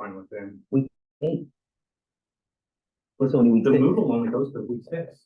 fine with them. Week 8. It's only week The 6. move only goes to week 6.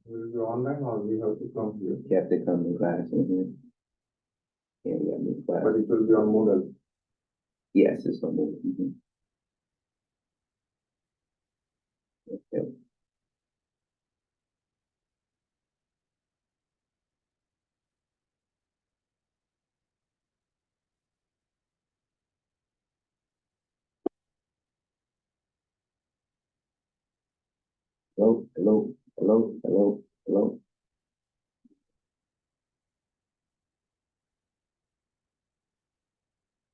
Will it be online or we have to come here? You have to come to class. Mhm. Yeah, you have to class. But it will be on Moodle. Yes, it's on the. Mhm. Yep. Hello, hello, hello, hello, hello,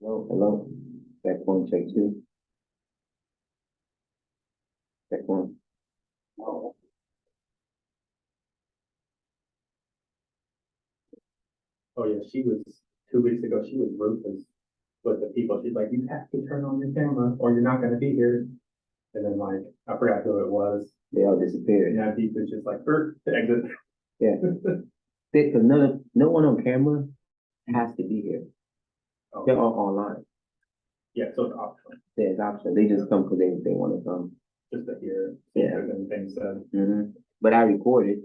hello, hello. Check one, check two, check one. Oh yeah, she was 2 weeks ago. She was ruthless with the people. She's like, you have to turn on your camera or you're not going to be here. And then like I forgot who it was. They all disappeared. And he was just like, exit. Yeah, because no one on camera has to be here. Oh, They're all online. yeah, so it's optional There's option. They just come because they want to come. just to hear Yeah. if there's anything said. But I record it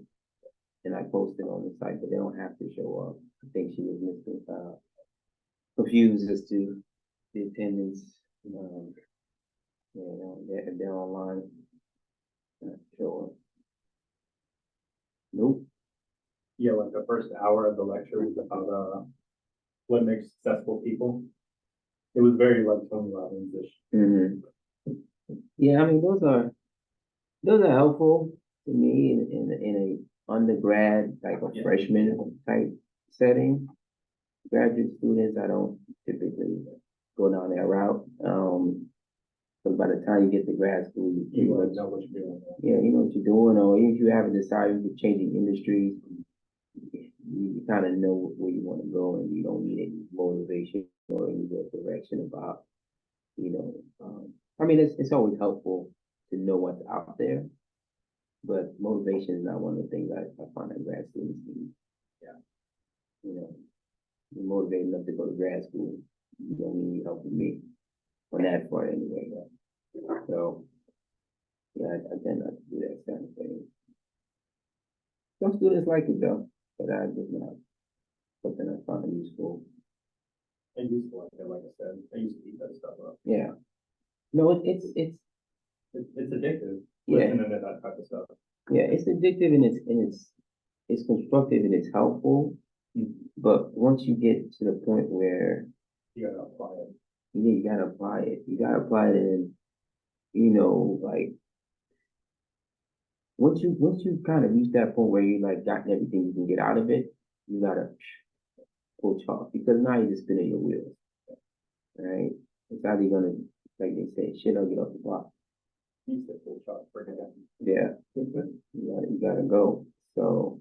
and I post it on the site, but they don't have to show up. I think she was missing, confused as to the attendance. They're online. Not sure. Nope. Yeah, like the first hour of the lecture was about what makes successful people. It was very like Tony Robbins-ish. Yeah, I mean those are helpful to me in a undergrad, like a freshman type setting. Graduate students, I don't typically go down that route. But by the time you get to grad school, you pretty You much know what you're doing. yeah, you know what you're doing, or even if you haven't decided you're changing industries, you kind of know where you want to go, and you don't need any motivation or any real direction about, you know. I mean, it's always helpful to know what's out there, but motivation is not one of the things I find that grad students need. Yeah. You know, you're motivated enough to go to grad school. You don't need help with me on that part anyway. So yeah, I tend not to do that kind of thing. Some students like it though, but I just not something I find useful. I used to like it, like I said. I used to eat that stuff up. Yeah. No, It's addictive yeah, listening to that type of stuff. yeah, it's addictive and it's constructive and it's helpful. But once you get to the point where You gotta apply it. you gotta apply it. You gotta apply it and like once you kind of reach that point where you like gotten everything you can get out of it, you gotta pull chalk because now you're just spinning your wheels. Right? It's either gonna, like they say, shit or get off the block. He said full shot, bring it down. Yeah, you gotta go. So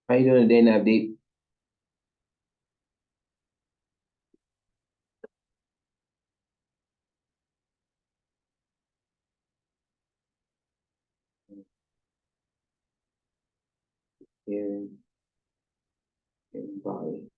How you doing today, Navdeep? Hearing everybody.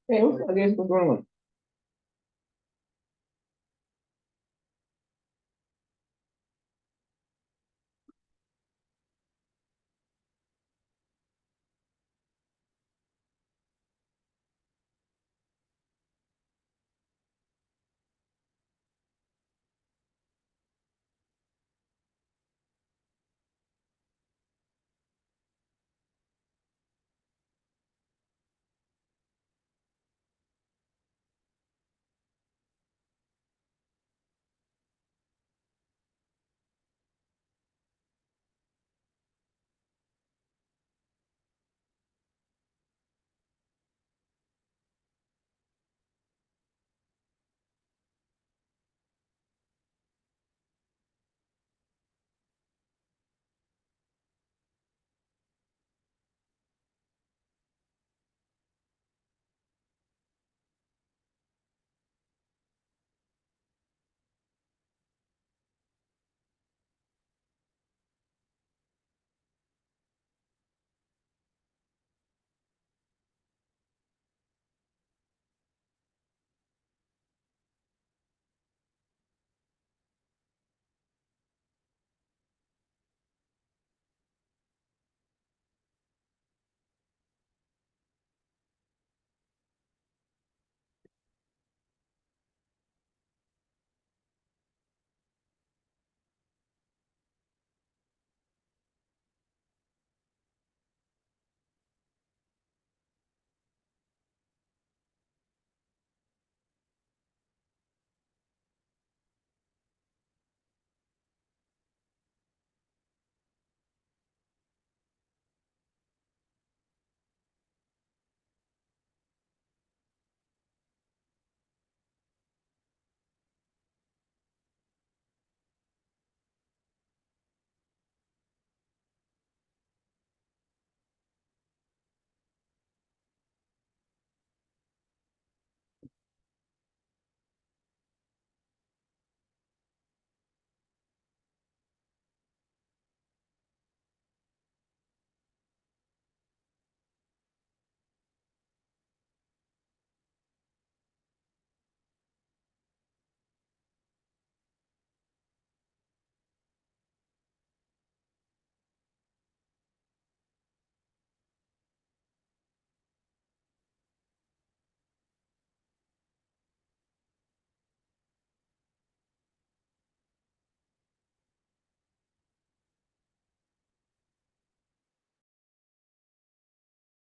Hey, what's up, guys? What's going on?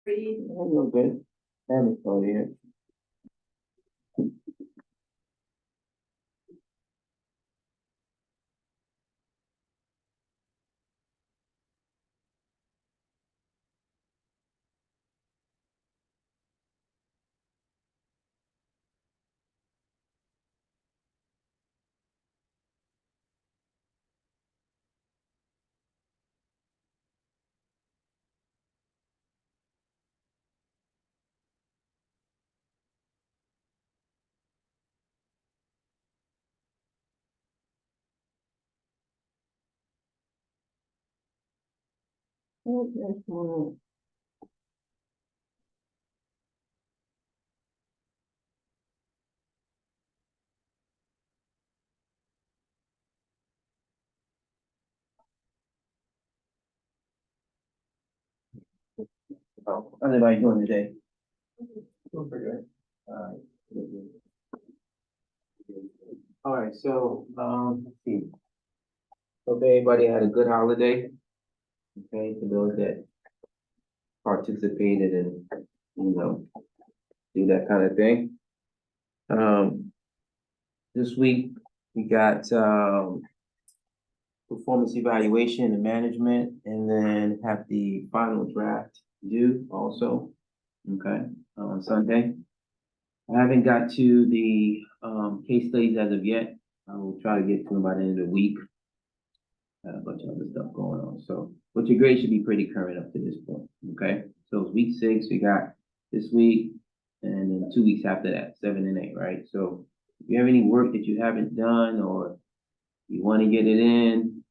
I'm real good. I haven't started yet. Okay, how's everybody doing today? Doing pretty good. Alright. Alright, so, let's see. Hope everybody had a good holiday. Okay, for those that participated and, do that kind of thing. This week, we got, performance evaluation and management, and then have the final draft due also, okay, on Sunday. I haven't got to the, case studies as of yet. I will try to get to them by the end of the week. Got a bunch of other stuff going on, so, but your grade should be pretty current up to this point, okay? So it's week 6, we got this week, and then 2 weeks after that, 7 and 8, right? So if you have any work that you haven't done, or you want to get it in,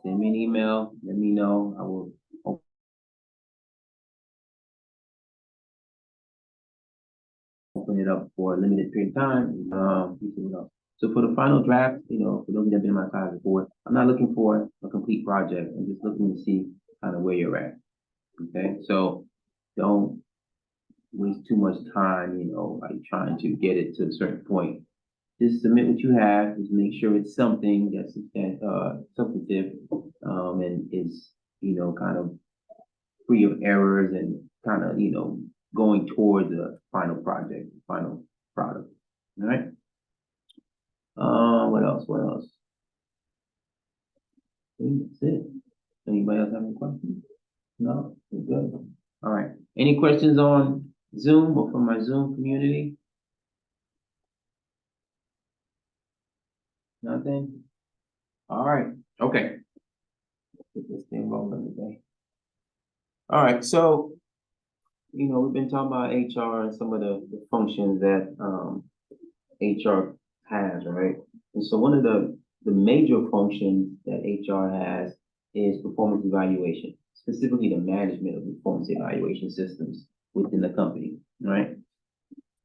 send me an email, let me know. I will open it up for a limited period of time. So for the final draft, for those that have been in my class before, I'm not looking for a complete project. I'm just looking to see kind of where you're at. Okay, so don't waste too much time, like trying to get it to a certain point. Just submit what you have. Just make sure it's something that's substantive, and is kind of free of errors and kind of going towards the final project, final product. All right. What else? What else? I think that's it. Anybody else have any questions? No, we're good. All right. Any questions on Zoom or from my Zoom community? Nothing? All right. Okay. Get this thing rolling today. All right. So, we've been talking about HR and some of the functions that HR has, right? And so one of the major functions that HR has is performance evaluation, specifically the management of performance evaluation systems within the company, right?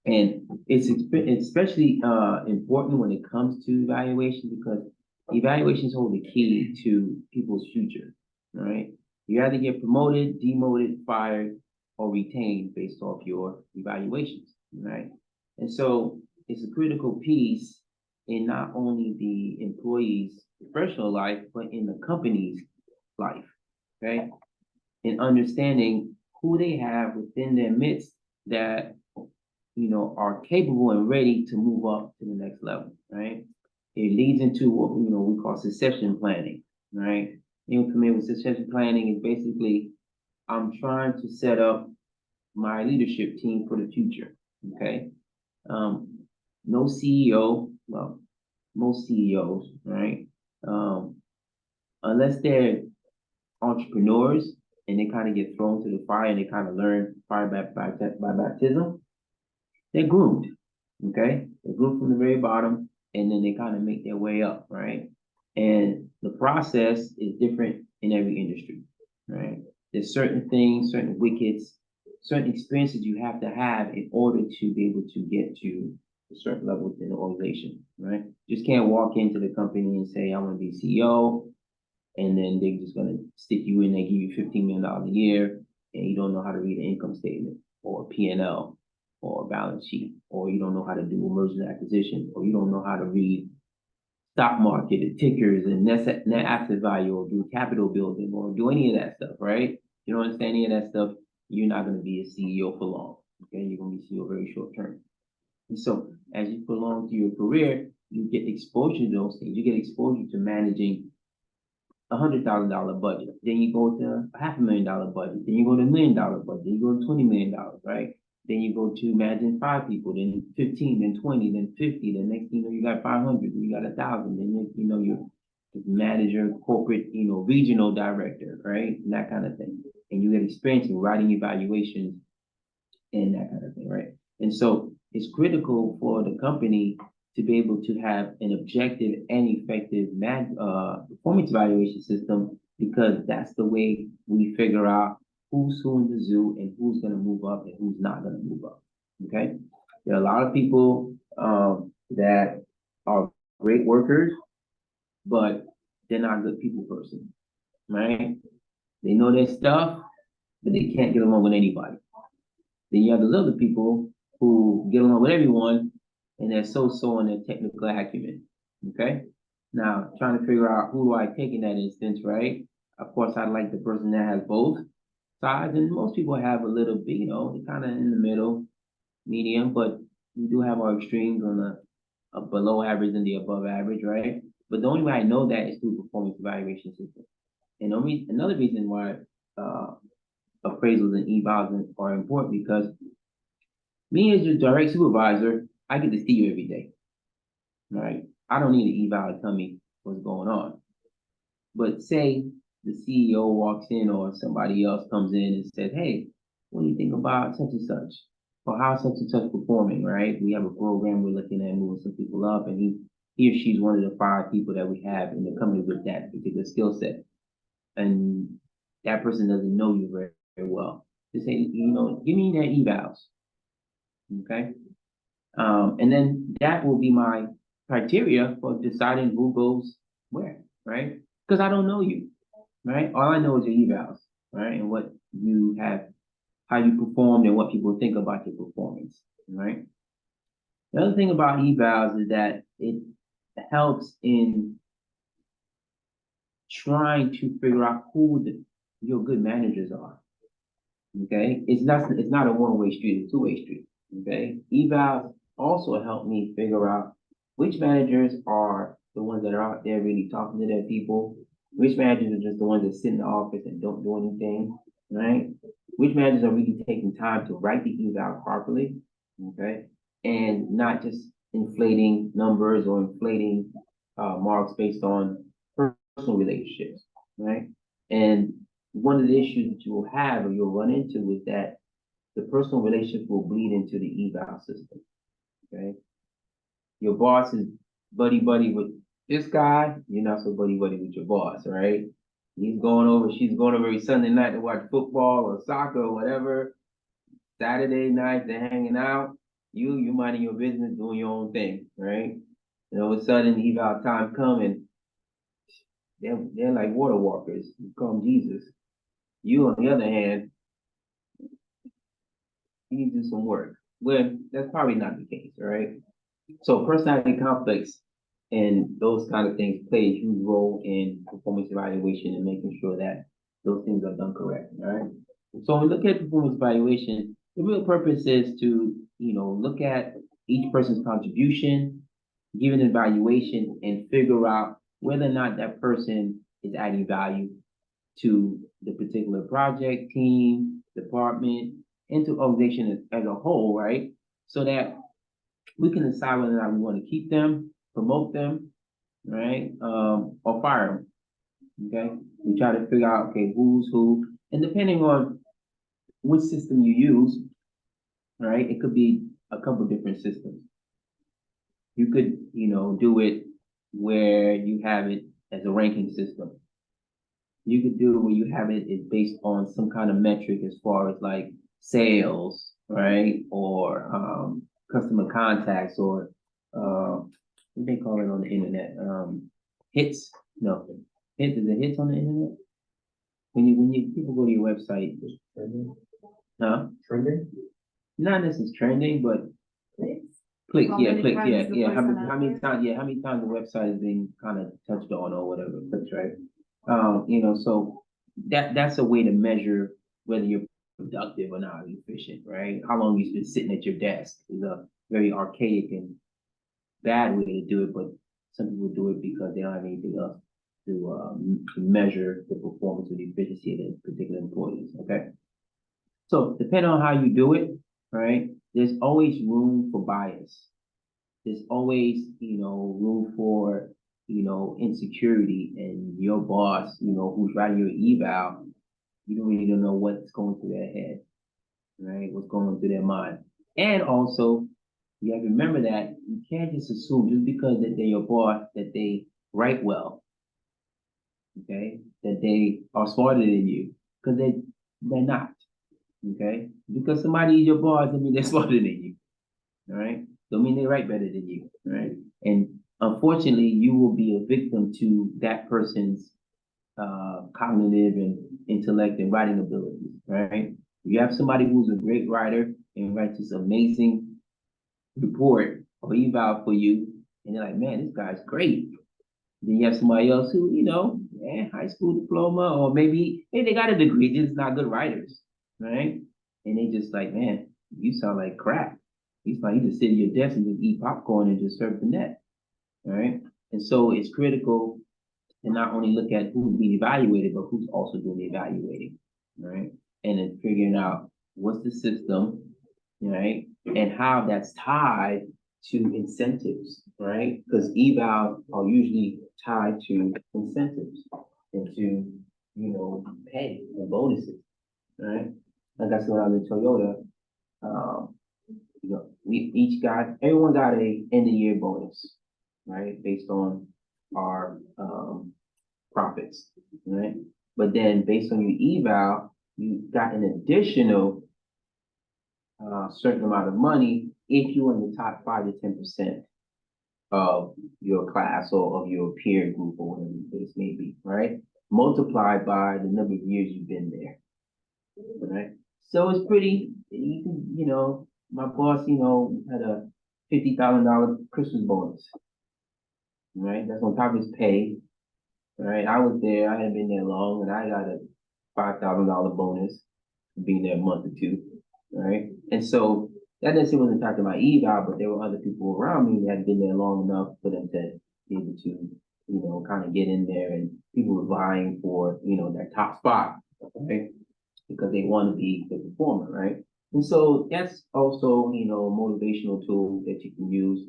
And it's especially important when it comes to evaluation, because evaluations hold the key to people's future, right? You either get promoted, demoted, fired, or retained based off your evaluations, right? And so it's a critical piece in not only the employee's professional life, but in the company's life, okay? In understanding who they have within their midst that are capable and ready to move up to the next level, right? It leads into what we call succession planning, right? Anyone familiar with succession planning? Is basically I'm trying to set up my leadership team for the future, okay? No CEO, well, most CEOs, right? Unless they're entrepreneurs and they kind of get thrown to the fire and they kind of learn fire by baptism, they're groomed, okay? They're groomed from the very bottom, and then they kind of make their way up, right? And the process is different in every industry, right? There's certain things, certain wickets, certain experiences you have to have in order to be able to get to a certain level within the organization, right? Just can't walk into the company and say, I want to be CEO, and then they're just gonna stick you in, they give you $15 million a year, and you don't know how to read an income statement or P&L or a balance sheet, or you don't know how to do a merger and acquisition, or you don't know how to read stock market and tickers and net asset value, or do capital building, or do any of that stuff, right? You don't understand any of that stuff. you're not gonna be a CEO for long. Okay, you're gonna be CEO very short term. And so as you prolong to your career, you get exposure to those things. You get exposure to managing $100,000 budget. Then you go to a $500,000 budget. Then you go to $1 million budget. Then you go to $20 million, right? Then you go to managing 5 people, then 15, then 20, then 50. Then next thing you know, you got 500, then you got 1,000. Then next you know, you're manager, corporate, regional director, right? And that kind of thing. And you get experience in writing evaluations and that kind of thing, right? And so it's critical for the company to be able to have an objective and effective performance evaluation system, because that's the way we figure out who's who in the zoo and who's going to move up and who's not going to move up. Okay, there are a lot of people that are great workers, but they're not a good people person, right? They know their stuff, but they can't get along with anybody. Then you have those other people who get along with everyone, and they're so-so on their technical acumen, okay? Now, trying to figure out who do I take in that instance, right? Of course, I like the person that has both sides, and most people have a little bit, they're kind of in the middle, medium, but we do have our extremes on the below average and the above average, right? But the only way I know that is through performance evaluation system. And another reason why appraisals and evals are important, because me as your direct supervisor, I get to see you every day, right? I don't need an eval to tell me what's going on. But say the CEO walks in or somebody else comes in and says, hey, what do you think about such and such? Or how such and such performing, right? We have a program we're looking at moving some people up, and he or she's one of the 5 people that we have in the company with that particular skill set. And that person doesn't know you very, very well. Just say, give me their evals, okay? And then that will be my criteria for deciding who goes where, right? Because I don't know you, right? All I know is your evals, right? And what you have, how you performed, and what people think about your performance, right? The other thing about evals is that it helps in trying to figure out who your good managers are. Okay, it's not a one-way street, it's a two-way street. Okay, evals also help me figure out which managers are the ones that are out there really talking to their people, which managers are just the ones that sit in the office and don't do anything, right? Which managers are really taking time to write the eval properly, okay, and not just inflating numbers or inflating marks based on personal relationships, right? And one of the issues that you will have or you'll run into is that the personal relationships will bleed into the eval system, okay? Your boss is buddy-buddy with this guy, you're not so buddy-buddy with your boss, right? She's going over every Sunday night to watch football or soccer or whatever. Saturday night, they're hanging out. You're minding your business, doing your own thing, right? And all of a sudden, eval time coming, they're like water walkers. You call them Jesus. You, on the other hand, you need to do some work. Well, that's probably not the case, right? So personality conflicts and those kind of things play a huge role in performance evaluation and making sure that those things are done correctly, all right? So when we look at performance evaluation, the real purpose is to, look at each person's contribution, give an evaluation, and figure out whether or not that person is adding value to the particular project, team, department, and to organization as a whole, right? So that we can decide whether or not we want to keep them, promote them, right, or fire them, okay? We try to figure out, okay, who's who, and depending on which system you use, right, it could be a couple different systems. You could, do it where you have it as a ranking system. You could do it where you have it is based on some kind of metric as far as like sales, right, or customer contacts, or what they call it on the internet, hits. No, hits, is it hits on the internet? When you people go to your website, Trending? huh? Trending? Not necessarily trending, but clicks, yeah, clicks, yeah. How many times the website is being kind of touched on or whatever, clicks, right? So that's a way to measure whether you're productive or not efficient, right? How long you been sitting at your desk is a very archaic and bad way to do it, but some people do it because they don't have anything else to measure the performance or the efficiency of the particular employees, okay? So depending on how you do it, right, there's always room for bias. There's always, room for, insecurity, and your boss, who's writing your eval, you don't really know what's going through their head, right? What's going through their mind. And also, you have to remember that you can't just assume just because that they're your boss that they write well, okay? That they are smarter than you, because they're not, okay? Because somebody is your boss, I mean they're smarter than you, all right? Don't mean they write better than you, right? And unfortunately, you will be a victim to that person's cognitive and intellect and writing abilities, right? You have somebody who's a great writer and writes this amazing report or eval for you, and they're like, man, this guy's great. Then you have somebody else who, high school diploma, or maybe they got a degree, just not good writers, right? And they just like, man, you sound like crap. He's like, you just sit at your desk and just eat popcorn and just surf the net, all right? And so it's critical to not only look at who's being evaluated, but who's also doing the evaluating, right? And then figuring out what's the system, right? And how that's tied to incentives, right? Because evals are usually tied to incentives and to, pay and bonuses, right? Like I said, when I was in Toyota, everyone got a end of year bonus, right? Based on our profits, right? But then based on your eval, you got an additional certain amount of money if you're in the top 5 to 10% of your class or of your peer group or whatever the case may be, right? Multiplied by the number of years you've been there, right? So it's pretty, my boss, had a $50,000 Christmas bonus, right? That's on top of his pay, right? I was there, I hadn't been there long, and I got a $5,000 bonus for being there a month or two, right? And so that necessarily wasn't talking about eval, but there were other people around me that had been there long enough for them to be able to, kind of get in there, and people were vying for, that top spot, right? Because they want to be the performer, right? And so that's also, a motivational tool that you can use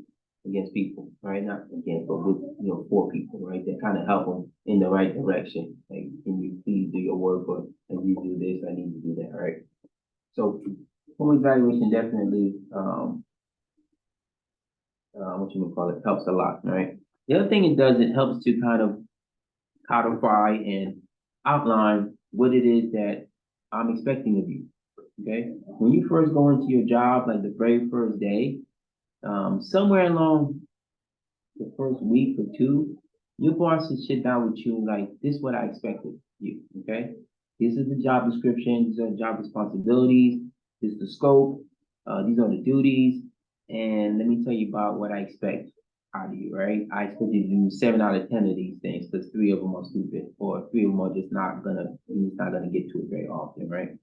against people, right? Not against, but with, for people, right? That kind of help them in the right direction. Like, can you please do your work, or can you do this? I need to do that, right? So home evaluation definitely, helps a lot, right? The other thing it does, it helps to kind of codify and outline what it is that I'm expecting of you, okay? When you first go into your job, like the very first day, somewhere along the first week or two, your boss will sit down with you like, this is what I expected you, okay? This is the job description, these are the job responsibilities, this is the scope, these are the duties, and let me tell you about what I expect out of you, right? I expect you to do 7 out of 10 of these things, because 3 of them are stupid, or 3 of them are just not gonna get to it very often, right?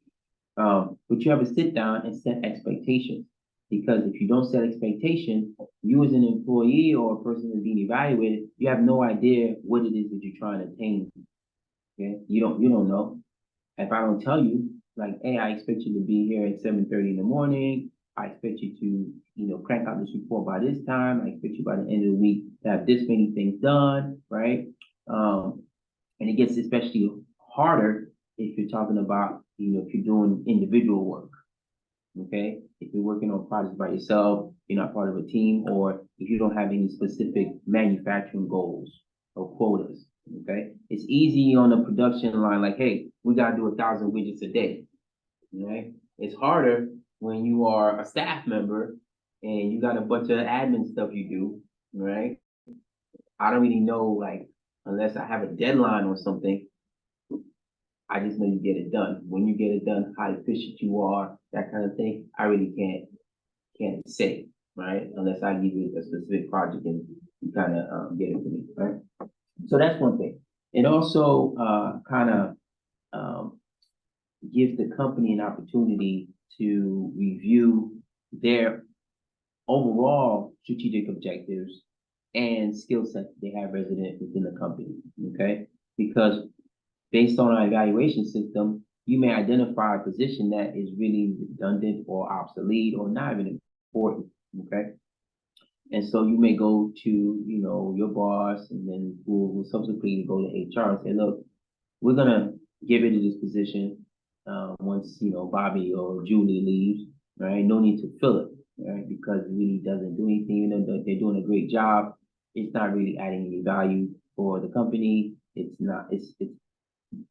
But you have to sit down and set expectations, because if you don't set expectations, you as an employee or a person that's being evaluated, you have no idea what it is that you're trying to attain. Okay, you don't know. If I don't tell you, like, hey, I expect you to be here at 7:30 in the morning. I expect you to, crank out this report by this time. I expect you by the end of the week to have this many things done, right? And it gets especially harder if you're talking about, if you're doing individual work, okay? If you're working on projects by yourself, you're not part of a team, or if you don't have any specific manufacturing goals or quotas, okay? It's easy on a production line, like, hey, we gotta do 1,000 widgets a day, right? It's harder when you are a staff member and you got a bunch of admin stuff you do, right? I don't really know, like, unless I have a deadline or something, I just know you get it done. When you get it done, how efficient you are, that kind of thing, I really can't say, right? Unless I give you a specific project and you kind of get it for me, right? So that's one thing. It also kind of gives the company an opportunity to review their overall strategic objectives and skill set they have resident within the company, okay? Because based on our evaluation system, you may identify a position that is really redundant or obsolete or not even important, okay? And so you may go to, your boss, and then we'll subsequently go to HR and say, look, we're gonna get rid of this position once, Bobby or Julie leaves, right? No need to fill it, right? Because it really doesn't do anything, they're doing a great job. It's not really adding any value for the company. It's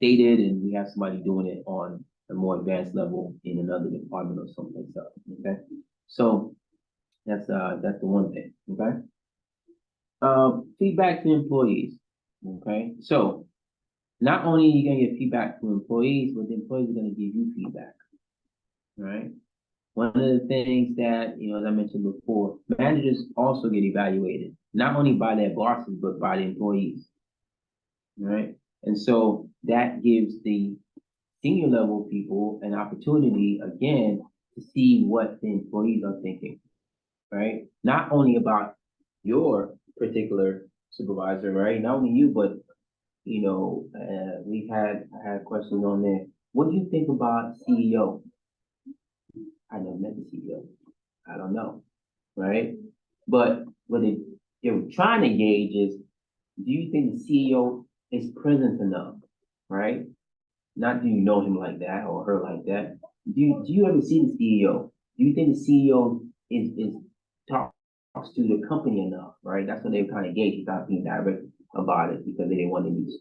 dated, and we have somebody doing it on a more advanced level in another department or something like that, okay? So that's the one thing, okay? Feedback to employees, okay? So not only are you gonna get feedback from employees, but the employees are gonna give you feedback, right? One of the things that, as I mentioned before, managers also get evaluated, not only by their bosses, but by the employees, right? And so that gives the senior level people an opportunity, again, to see what the employees are thinking, right? Not only about your particular supervisor, right? Not only you, but I had questions on there. What do you think about CEO? I never met the CEO. I don't know, right? But what they were trying to gauge is, do you think the CEO is present enough, right? Not do you know him like that or her like that. Do you ever see the CEO? Do you think the CEO is talks to the company enough, right? That's what they were kind of gauge without being direct about it, because they didn't want to be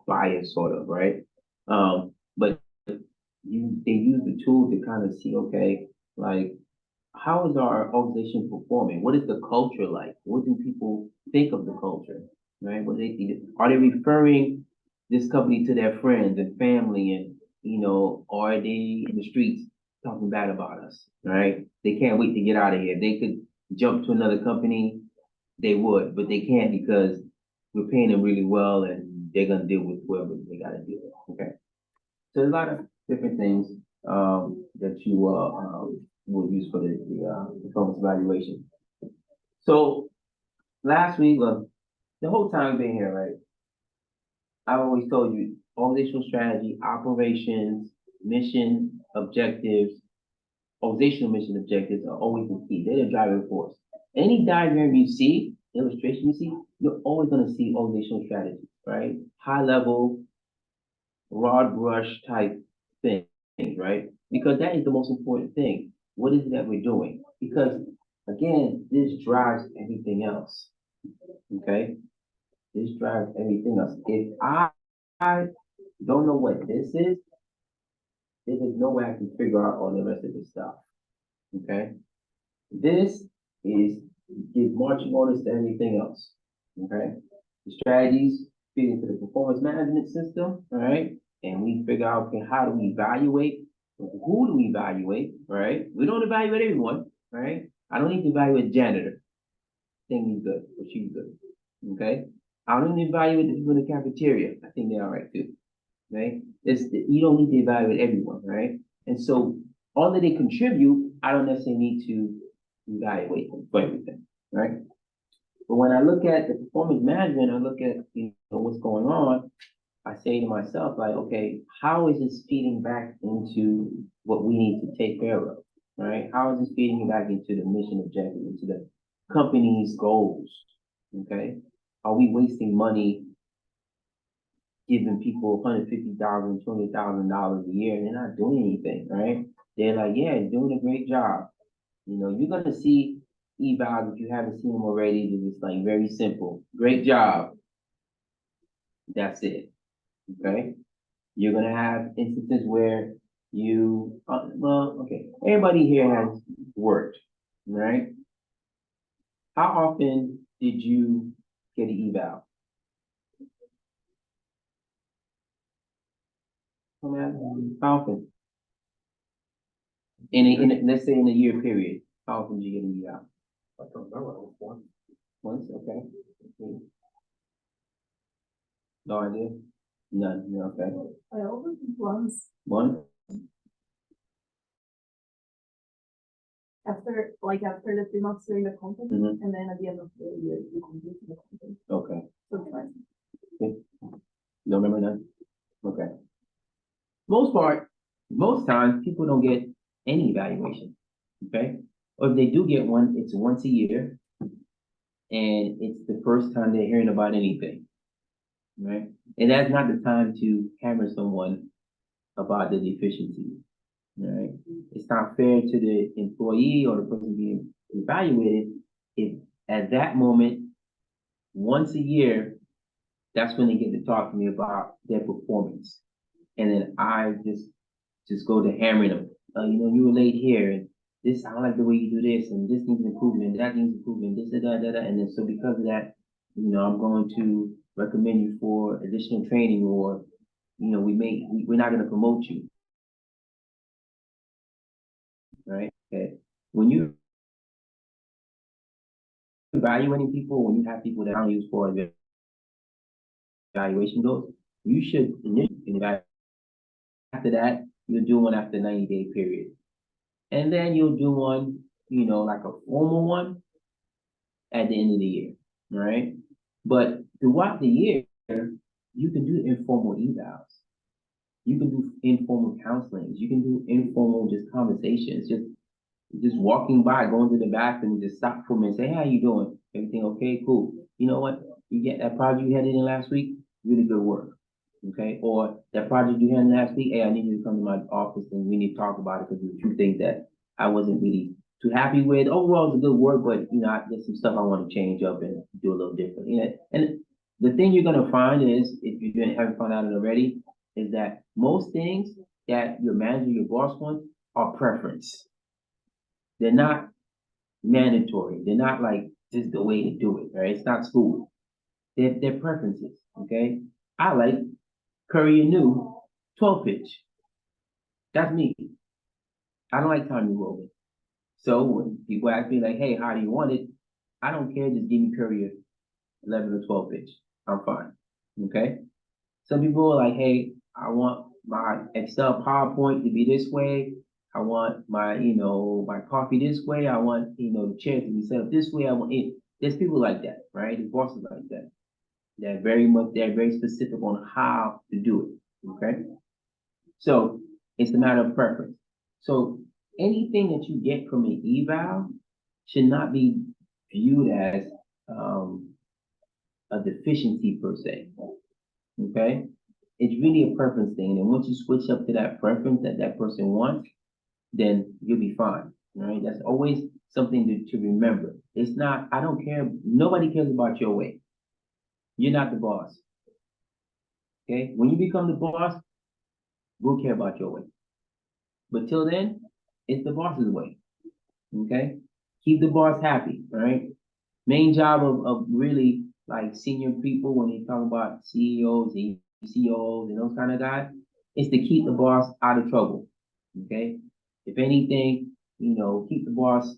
biased, sort of, right? But they use the tool to kind of see, okay, like, how is our organization performing? What is the culture like? What do people think of the culture, right? What do they think? Are they referring this company to their friends and family, and are they in the streets talking bad about us, right? They can't wait to get out of here. They could jump to another company, they would, but they can't, because we're paying them really well, and they're gonna deal with whoever they gotta deal with. Okay. So there's a lot of different things that you will use for the performance evaluation. So last week, the whole time I've been here, right? I've always told you organizational strategy, operations, mission objectives, organizational mission objectives are always the key. They're the driving force. Any diagram you see, illustration you see, you're always going to see organizational strategy, right? High level, broad brush type things, right? Because that is the most important thing. What is it that we're doing? Because again, this drives everything else. Okay? This drives everything else. If I don't know what this is, there is no way I can figure out all the rest of this stuff. Okay? This gives marching orders to everything else. Okay? The strategies feed into the performance management system, all right? And we figure out, okay, how do we evaluate? Who do we evaluate, right? We don't evaluate everyone, right? I don't need to evaluate janitor. Think he's good, or she's good, okay? I don't need to evaluate the people in the cafeteria. I think they're all right too, right? You don't need to evaluate everyone, right? And so all that they contribute, I don't necessarily need to evaluate them for everything, right? But when I look at the performance management, I look at what's going on, I say to myself, like, okay, how is this feeding back into what we need to take care of, right? How is this feeding back into the mission objective, into the company's goals, okay? Are we wasting money giving people $150,000, $200,000 a year, and they're not doing anything, right? They're like, yeah, doing a great job. You're gonna see evals if you haven't seen them already. It's like very simple. Great job. That's it. Okay. You're gonna have instances where okay. Everybody here has worked, right? How often did you get an eval? How often? Let's say in a year period, how often did you get an eval? I don't know, once. Once, okay. No idea? None, okay. I always once. One? after the 3 months during the content, Mhm. and then at the end of the year, you complete the content. Okay, So it's fine. don't remember none? Okay. Most times, people don't get any evaluation, okay? Or if they do get one, it's once a year, and it's the first time they're hearing about anything, right? And that's not the time to hammer someone about the deficiency, right? It's not fair to the employee or the person being evaluated if at that moment, once a year, that's when they get to talk to me about their performance. And then I just go to hammering them. You were late here, and this, I don't like the way you do this, and this needs improvement, that needs improvement, this, da. And then, so because of that, I'm going to recommend you for additional training, or, we're not gonna promote you, right? Okay. When you evaluating people, when you have people that aren't used for the evaluation goes, you should initially evaluate. After that, you'll do one after 90-day period. And then you'll do one, like a formal one at the end of the year, right? But throughout the year, you can do informal evals. You can do informal counselings. You can do informal just conversations. Just walking by, going to the bathroom, just stop for a minute, say, hey, how you doing? Everything okay? Cool. You know what? You get that project you had in last week, really good work. Okay, or that project you had last week, hey, I need you to come to my office and we need to talk about it because there's a few things that I wasn't really too happy with. Overall, it's a good work, but there's some stuff I want to change up and do a little different. And the thing you're gonna find is, if you haven't found out it already, is that most things that your manager, your boss wants are preference. They're not mandatory. They're not like this is the way to do it, right? It's not school. They're preferences. Okay, I like Curry New 12 pitch. That's me. I don't like Tommy Rogan. So when people ask me like, hey, how do you want it? I don't care, just give me Curry 11 or 12 pitch. I'm fine. Okay? Some people are like, hey, I want my Excel PowerPoint to be this way. I want my, my coffee this way. I want, the chair to be set up this way. I want it. There's people like that, right? There's bosses like that. They're very specific on how to do it. Okay? So it's a matter of preference. So anything that you get from an eval should not be viewed as a deficiency per se. Okay? It's really a preference thing. And once you switch up to that preference that person wants, then you'll be fine. Right? That's always something to remember. It's not, I don't care, nobody cares about your way. You're not the boss. Okay? When you become the boss, we'll care about your way. But till then, it's the boss's way. Okay? Keep the boss happy, right? Main job of really like senior people when they talk about CEOs, CEOs, and those kind of guys, is to keep the boss out of trouble. Okay? If anything, keep the boss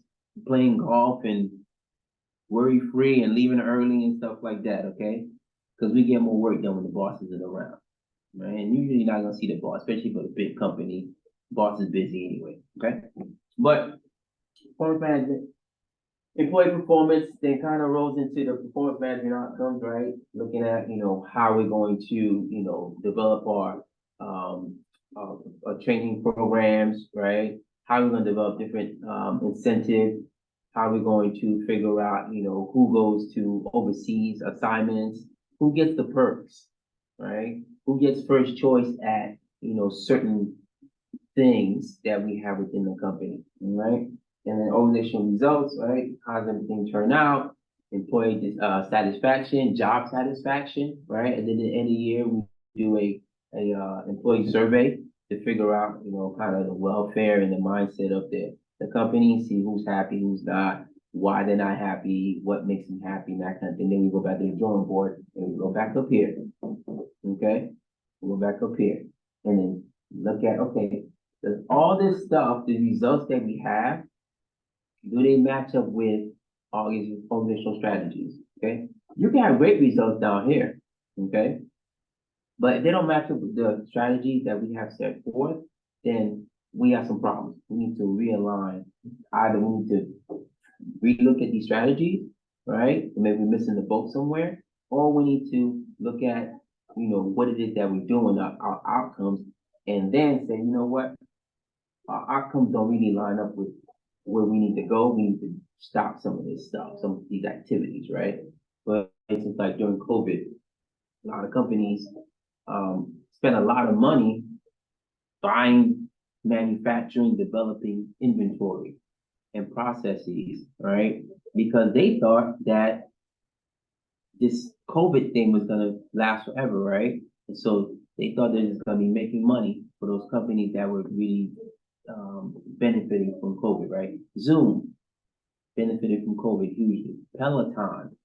playing golf and worry free and leaving early and stuff like that, okay? Because we get more work done when the boss isn't around. Right? And usually you're not gonna see the boss, especially for the big company. Boss is busy anyway, okay? But performance management, employee performance, then kind of rolls into the performance management outcomes, right? Looking at, how we're going to, develop our training programs, right? How we're gonna develop different incentives, how we're going to figure out, who goes to overseas assignments, who gets the perks, right? Who gets first choice at, certain things that we have within the company, right? And then organizational results, right? How's everything turn out? Employee satisfaction, job satisfaction, right? And then at the end of the year, we do a employee survey to figure out, kind of the welfare and the mindset of the company, see who's happy, who's not, why they're not happy, what makes them happy, and that kind of thing. Then we go back to the drawing board and we go back up here. Okay? We go back up here and then look at, okay, does all this stuff, the results that we have, do they match up with all these organizational strategies? Okay? You can have great results down here, okay? But if they don't match up with the strategies that we have set forth, then we have some problems. We need to realign. Either we need to relook at these strategies, right? Maybe we're missing the boat somewhere, or we need to look at, what it is that we're doing, our outcomes, and then say, you know what, our outcomes don't really line up with where we need to go. We need to stop some of this stuff, some of these activities, right? But it's just like during COVID, a lot of companies spent a lot of money buying, manufacturing, developing inventory and processes, right? Because they thought that this COVID thing was gonna last forever, right? And so they thought they was gonna be making money for those companies that were really benefiting from COVID, right? Zoom benefited from COVID hugely. Peloton,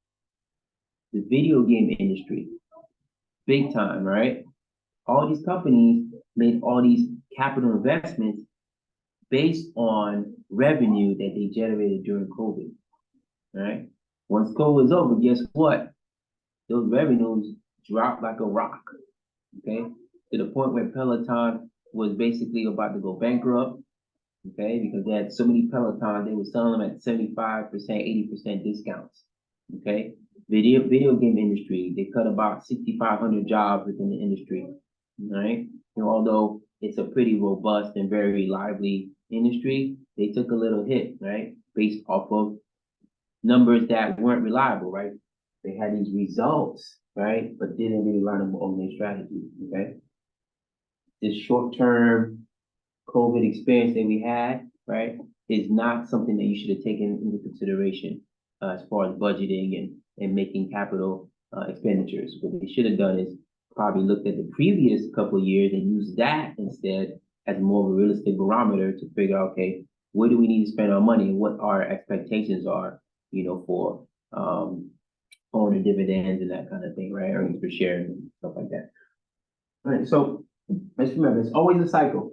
the video game industry, big time, right? All these companies made all these capital investments based on revenue that they generated during COVID, right? Once COVID was over, guess what? Those revenues dropped like a rock, okay? To the point where Peloton was basically about to go bankrupt, okay? Because they had so many Pelotons, they were selling them at 75%, 80% discounts, okay? Video game industry, they cut about 6,500 jobs within the industry, right? Although it's a pretty robust and very lively industry, they took a little hit, right? Based off of numbers that weren't reliable, right? They had these results, right? But didn't really line up on their strategy, okay? This short-term COVID experience that we had, right, is not something that you should have taken into consideration as far as budgeting and making capital expenditures. What they should have done is probably looked at the previous couple of years and used that instead as more of a realistic barometer to figure out, okay, where do we need to spend our money and what our expectations are, for owner dividends and that kind of thing, right? Earnings per share and stuff like that. All right, so let's remember, it's always a cycle.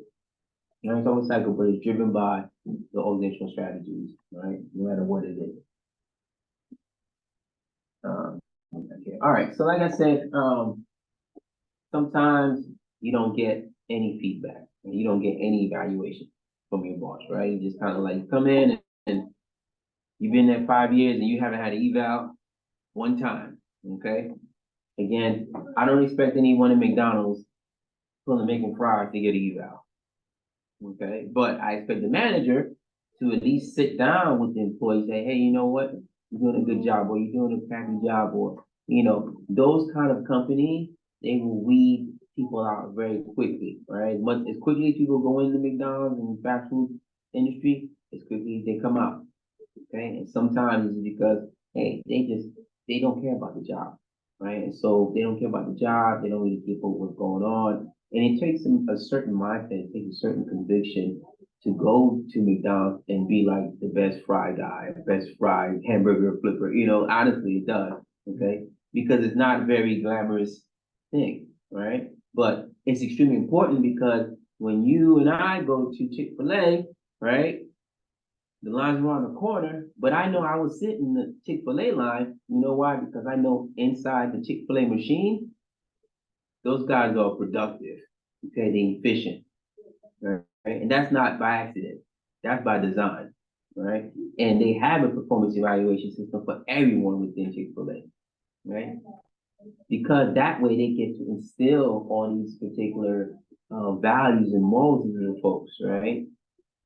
It's always a cycle, but it's driven by the organizational strategies, right? No matter what it is. Okay. All right, so like I said, sometimes you don't get any feedback and you don't get any evaluation from your boss, right? You just kind of like come in and you've been there 5 years and you haven't had an eval one time, okay? Again, I don't expect anyone in McDonald's pulling making fries to get an eval, okay? But I expect the manager to at least sit down with the employee and say, hey, you know what? You're doing a good job, or you're doing a crappy job, or, those kind of companies, they will weed people out very quickly, right? As quickly as people go into McDonald's and fast food industry, as quickly as they come out, okay? And sometimes it's because, hey, they don't care about the job, right? And so if they don't care about the job, they don't really care about what's going on. And it takes a certain mindset, it takes a certain conviction to go to McDonald's and be like the best fry guy, best fry hamburger flipper, honestly it does, okay? Because it's not a very glamorous thing, right? But it's extremely important because when you and I go to Chick-fil-A, right? The line's around the corner, but I know I was sitting in the Chick-fil-A line. You know why? Because I know inside the Chick-fil-A machine, those guys are productive, okay? They're efficient, right? And that's not by accident. That's by design, right? And they have a performance evaluation system for everyone within Chick-fil-A, right? Because that way they get to instill all these particular values and morals into the folks, right?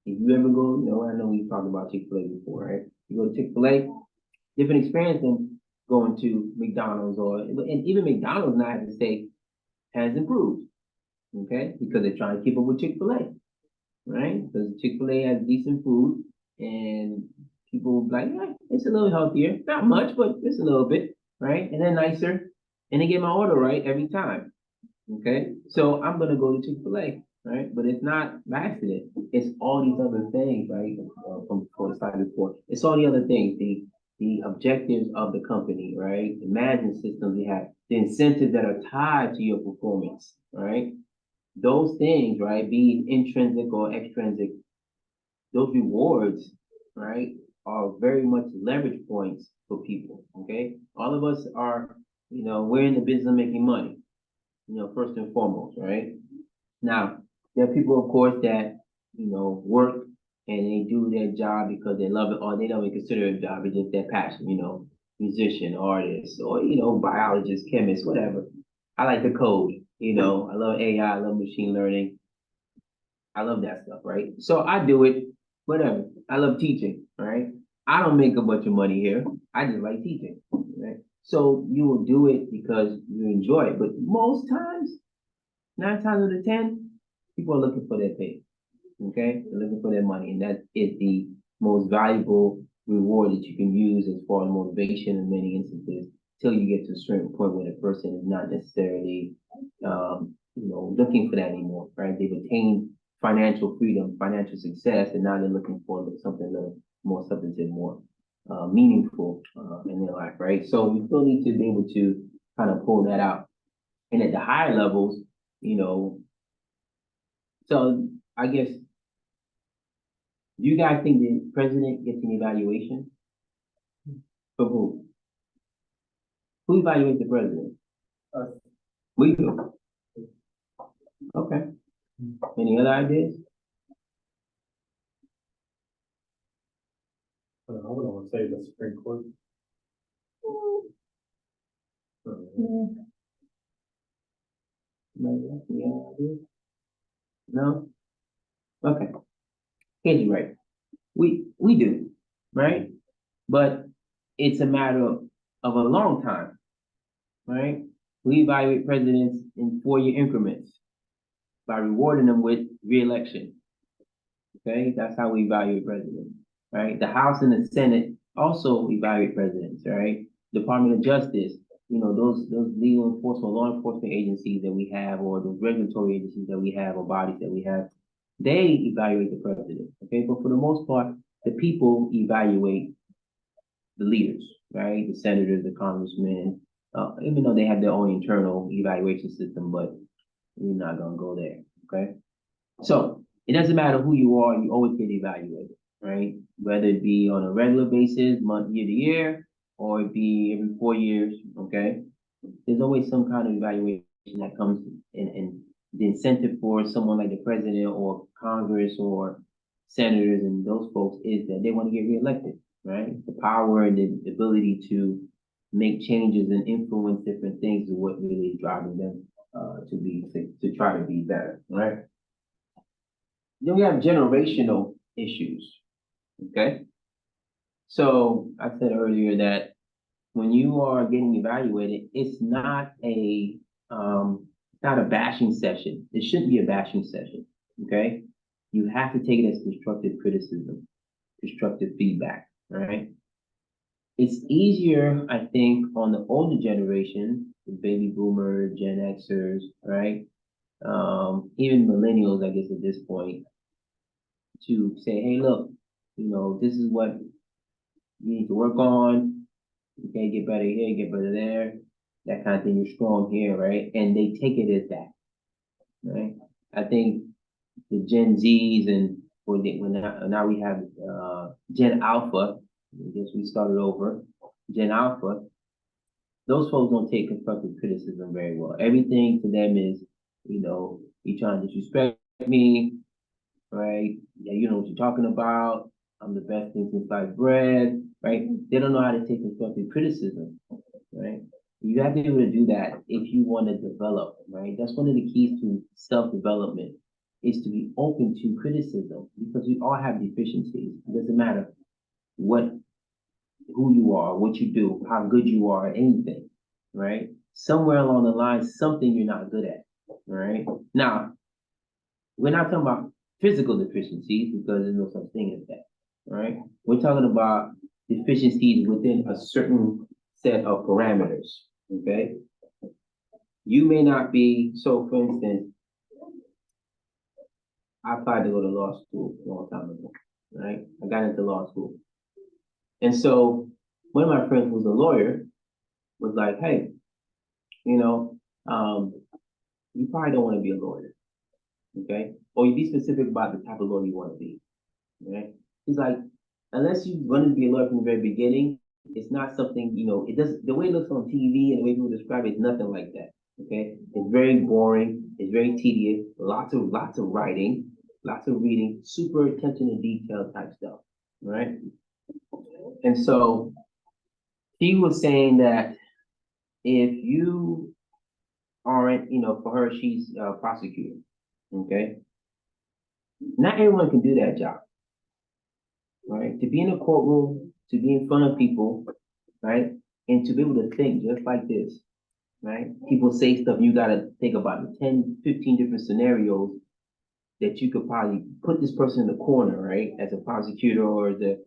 If you ever go, I know we've talked about Chick-fil-A before, right? You go to Chick-fil-A, different experience than going to McDonald's and even McDonald's, now I have to say, has improved, okay? Because they're trying to keep up with Chick-fil-A, right? Because Chick-fil-A has decent food and people will be like, yeah, it's a little healthier. Not much, but it's a little bit, right? And they're nicer and they get my order right every time, okay? So I'm gonna go to Chick-fil-A, right? But it's not by accident. It's all these other things, right? From the slide before. It's all the other things, the objectives of the company, right? The management systems you have, the incentives that are tied to your performance, right? Those things, right, being intrinsic or extrinsic, those rewards, right, are very much leverage points for people, okay? All of us are, we're in the business of making money, first and foremost, right? Now, there are people, of course, that work and they do their job because they love it, or they don't even consider it a job, it's just their passion, musician, artist, or, biologist, chemist, whatever. I like the code, I love AI, I love machine learning. I love that stuff, right? So I do it, whatever. I love teaching, right? I don't make a bunch of money here. I just like teaching, right? So you will do it because you enjoy it. But most times, 9 times out of 10, people are looking for their pay, okay? They're looking for their money. And that is the most valuable reward that you can use as far as motivation in many instances till you get to a certain point where the person is not necessarily, looking for that anymore, right? They've attained financial freedom, financial success, and now they're looking for something a little more substantive, more meaningful in their life, right? So you still need to be able to kind of pull that out. And at the higher levels, so I guess, do you guys think the president gets an evaluation? From who? Who evaluates the president? Us. We do. Okay. Any other ideas? I wouldn't want to say the Supreme Court. No? Okay. Here's right. We do, right? But it's a matter of a long time, right? We evaluate presidents in 4-year increments by rewarding them with re-election. Okay, that's how we evaluate presidents, right? The House and the Senate also evaluate presidents, right? Department of Justice, those legal enforcement, law enforcement agencies that we have, or those regulatory agencies that we have, or bodies that we have, they evaluate the president. Okay, but for the most part, the people evaluate the leaders, right? The senators, the congressmen, even though they have their own internal evaluation system, but we're not gonna go there. Okay, so it doesn't matter who you are, you always get evaluated, right? Whether it be on a regular basis, month, year to year, or it be every 4 years, okay? There's always some kind of evaluation that comes in, and the incentive for someone like the president or Congress or senators and those folks is that they want to get reelected, right? The power and the ability to make changes and influence different things is what really is driving them to try to be better, right? Then we have generational issues, okay? So I said earlier that when you are getting evaluated, it's not a bashing session. It shouldn't be a bashing session, okay? You have to take it as constructive criticism, constructive feedback, right? It's easier, I think, on the older generation, the baby boomer, Gen Xers, right? Even millennials, I guess, at this point, to say, hey, look, this is what you need to work on. You can't get better here, get better there, that kind of thing. You're strong here, right? And they take it as that, right? I think the Gen Zs and now we have Gen Alpha. I guess we started over. Gen Alpha. Those folks don't take constructive criticism very well. Everything to them is, you trying to disrespect me, right? Yeah, you know what you're talking about. I'm the best thing since sliced bread, right? They don't know how to take constructive criticism, right? You have to be able to do that if you want to develop, right? That's one of the keys to self-development, is to be open to criticism, because we all have deficiencies. It doesn't matter who you are, what you do, how good you are at anything, right? Somewhere along the line, something you're not good at, right? Now, we're not talking about physical deficiencies, because there's no such thing as that, right? We're talking about deficiencies within a certain set of parameters, okay? You may not be, so for instance, I applied to go to law school a long time ago, right? I got into law school. And so one of my friends who was a lawyer was like, hey, you probably don't want to be a lawyer, okay? Or you be specific about the type of lawyer you want to be, right? He's like, unless you want to be a lawyer from the very beginning, it's not something, it doesn't, the way it looks on TV and the way people describe it is nothing like that, okay? It's very boring, it's very tedious, lots of writing, lots of reading, super attention to detail type stuff, right? And so she was saying that if you aren't, for her, she's a prosecutor, okay? Not everyone can do that job, right? To be in a courtroom, to be in front of people, right? And to be able to think just like this, right? People say stuff, you gotta think about it, 10, 15 different scenarios that you could probably put this person in the corner, right? As a prosecutor or the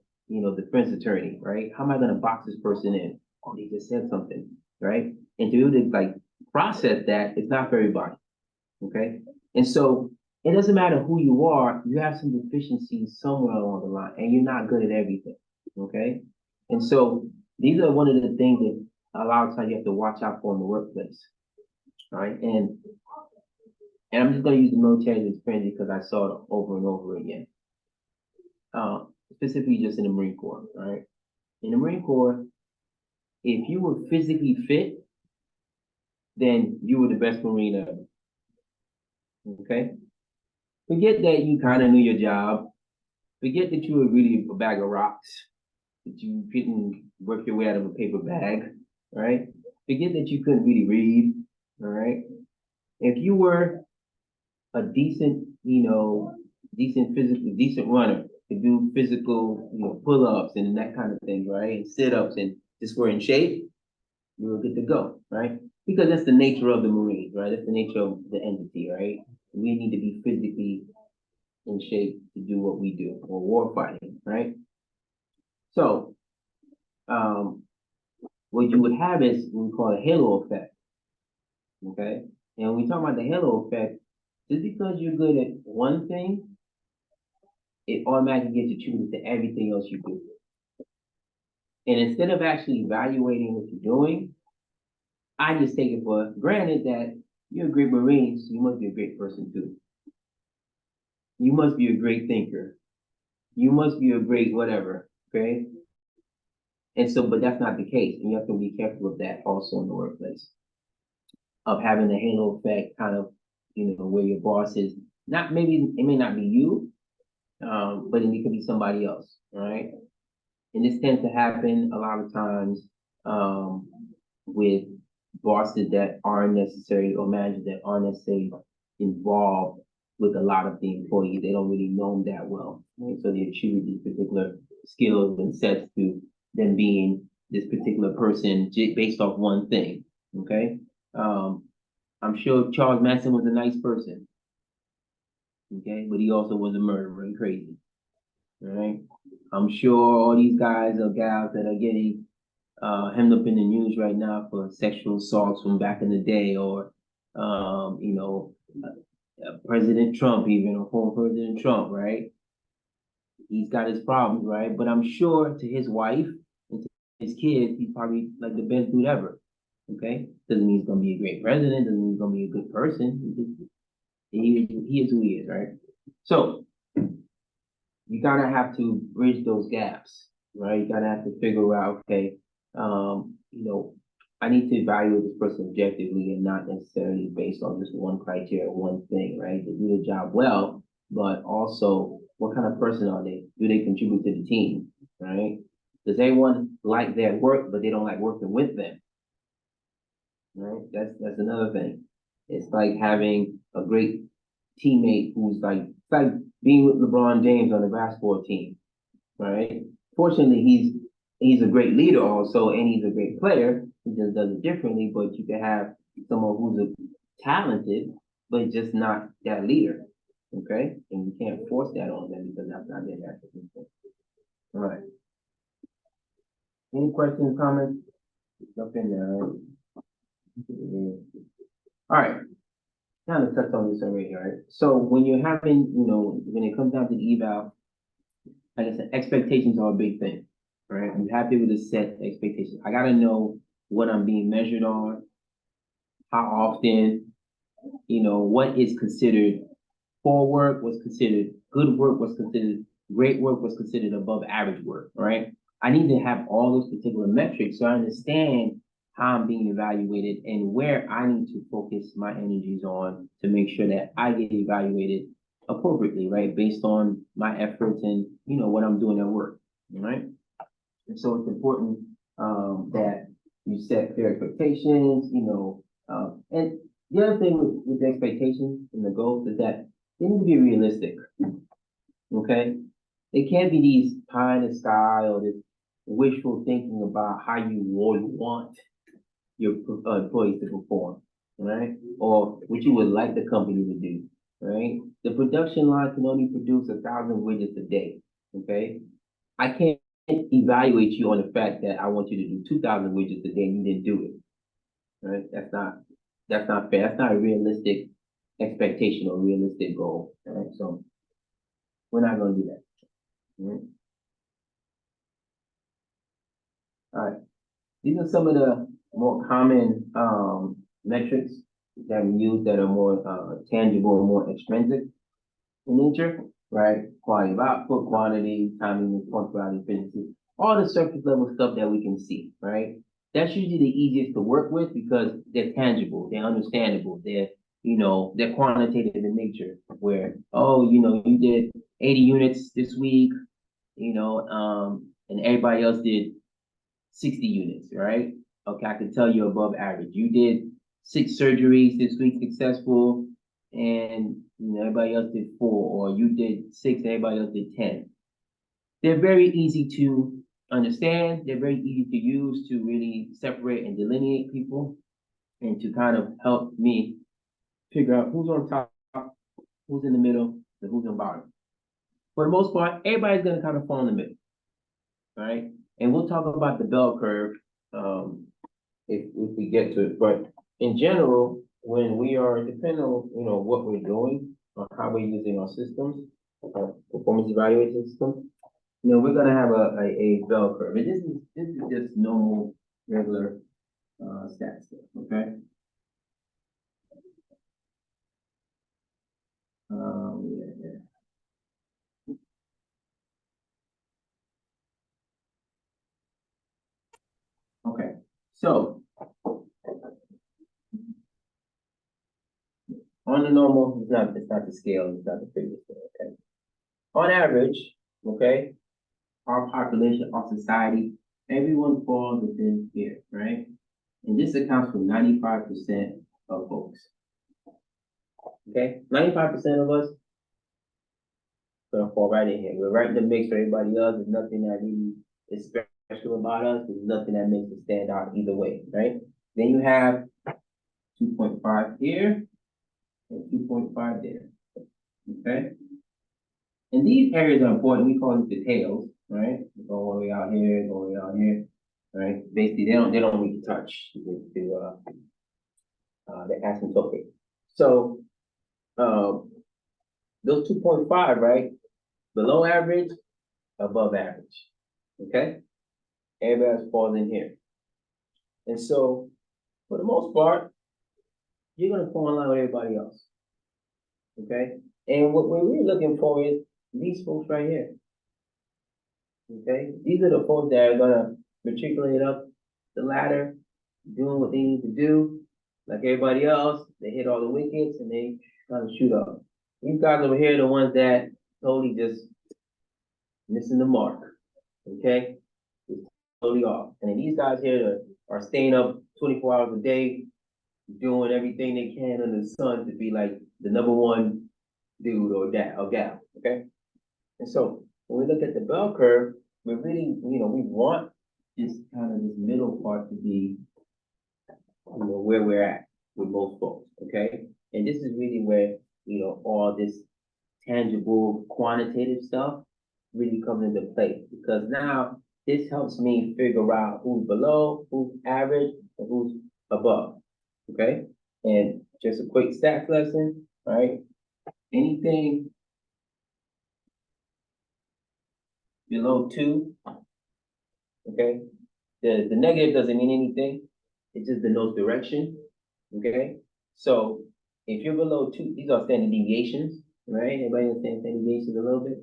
defense attorney, right? How am I gonna box this person in? Oh, they just said something, right? And to be able to like process that, it's not for everybody, okay? And so it doesn't matter who you are, you have some deficiencies somewhere along the line, and you're not good at everything, okay? And so these are one of the things that a lot of times you have to watch out for in the workplace, right? And I'm just going to use the military experience because I saw it over and over again. Specifically just in the Marine Corps, right? In the Marine Corps, if you were physically fit, then you were the best Marine ever. Okay? Forget that you kind of knew your job. Forget that you were really a bag of rocks, that you couldn't work your way out of a paper bag, right? Forget that you couldn't really read, all right? If you were a decent, decent runner, to do physical, pull-ups and that kind of thing, right? And sit-ups and just were in shape, you were good to go, right? Because that's the nature of the Marines, right? That's the nature of the entity, right? We need to be physically in shape to do what we do, or war fighting, right? So, what you would have is what we call a halo effect, okay? And when we talk about the halo effect, just because you're good at one thing, it automatically gets attributed to everything else you do. And instead of actually evaluating what you're doing, I just take it for granted that you're a great Marine, so you must be a great person too. You must be a great thinker. You must be a great whatever, okay? And so, but that's not the case. And you have to be careful of that also in the workplace. Of having the halo effect, kind of, where your boss is not, maybe it may not be you, but it could be somebody else, right? And this tends to happen a lot of times with bosses that aren't necessarily, or managers that aren't necessarily involved with a lot of the employees. They don't really know them that well, right? So they attribute these particular skills and sets to them being this particular person based off one thing, okay? I'm sure Charles Manson was a nice person, okay? But he also was a murderer and crazy, all right? I'm sure all these guys or gals that are getting hemmed up in the news right now for sexual assaults from back in the day, or President Trump, even, or former President Trump, right? He's got his problems, right? But I'm sure to his wife and to his kids, he's probably like the best dude ever. Okay? Doesn't mean he's gonna be a great president, doesn't mean he's gonna be a good person. He is who he is, right? So you gotta have to bridge those gaps, right? You gotta have to figure out, okay, I need to evaluate this person objectively and not necessarily based on just one criteria, one thing, right? They do the job well, but also what kind of person are they? Do they contribute to the team, right? Does everyone like their work, but they don't like working with them? Right? That's another thing. It's like having a great teammate who's like, it's like being with LeBron James on the basketball team, right? Fortunately, he's a great leader also, and he's a great player. He just does it differently, but you can have someone who's talented, but just not that leader, okay? And you can't force that on them because that's not their natural instinct. All right. Any questions, comments? Jump in there, all right? All right. Kind of touched on this already, right? So when you're having, when it comes down to the eval, like I said, expectations are a big thing, right? You have to be able to set expectations. I gotta know what I'm being measured on, how often, what is considered poor work, what's considered good work, what's considered great work, what's considered above average work, right? I need to have all those particular metrics so I understand how I'm being evaluated and where I need to focus my energies on to make sure that I get evaluated appropriately, right? Based on my efforts and, you know, what I'm doing at work, right? And so it's important, that you set fair expectations, you know, and the other thing with the expectations and the goals is that they need to be realistic, okay? It can't be these pie in the sky or this wishful thinking about how you would want your employees to perform, right? Or what you would like the company to do, right? The production line can only produce 1,000 widgets a day, okay? I can't evaluate you on the fact that I want you to do 2,000 widgets a day and you didn't do it, right? That's not fair. That's not a realistic expectation or realistic goal, right? So we're not gonna do that. Right? All right. These are some of the more common metrics that we use that are more tangible and more extrinsic in nature, right? Quality of output, quantity, timing, punctuality, efficiency, all the surface level stuff that we can see, right? That's usually the easiest to work with because they're tangible, they're understandable, they're quantitative in nature. Where, oh, you did 80 units this week, and everybody else did 60 units, right? Okay, I can tell you above average. You did 6 surgeries this week successful, and everybody else did 4, or you did 6 and everybody else did 10. They're very easy to understand. They're very easy to use to really separate and delineate people, and to kind of help me figure out who's on top, who's in the middle, and who's on the bottom. For the most part, everybody's gonna kind of fall in the middle, right? And we'll talk about the bell curve if we get to it. But in general, when we are depending on what we're doing or how we're using our systems, performance evaluation system, we're gonna have a bell curve. And this is just normal, regular stats, okay? Yeah. Okay, so on the normal, it's not the scale, it's not the figure scale, okay? On average, okay, our population, our society, everyone falls within here, right? And this accounts for 95% of folks. Okay, 95% of us gonna fall right in here. We're right in the mix for everybody else. There's nothing that really is special about us. There's nothing that makes us stand out either way, right? Then you have 2.5 here and 2.5 there. Okay? And these areas are important. We call them the tails, right? Go all the way out here, go all the way out here, right? Basically, they don't need to touch the asymptotic. So those 2.5, right? Below average, above average. Okay? Everybody else falls in here. And so, for the most part, you're gonna fall in line with everybody else. Okay? And what we're really looking for is these folks right here. Okay? These are the folks that are gonna matriculate up the ladder, doing what they need to do. Like everybody else, they hit all the wickets and they kind of shoot up. These guys over here are the ones that totally just missing the mark. Okay? It's totally off. And then these guys here are staying up 24 hours a day, doing everything they can under the sun to be like the #1 dude or gal, okay? And so when we look at the bell curve, we really, we want this middle part to be, where we're at with most folks, okay? And this is really where, all this tangible, quantitative stuff really comes into play, because now this helps me figure out who's below, who's average, and who's above, okay? And just a quick stats lesson, right? Anything below 2, okay? The negative doesn't mean anything. It just denotes direction, okay? So if you're below 2, these are standard deviations, right? Everybody understand standard deviations a little bit?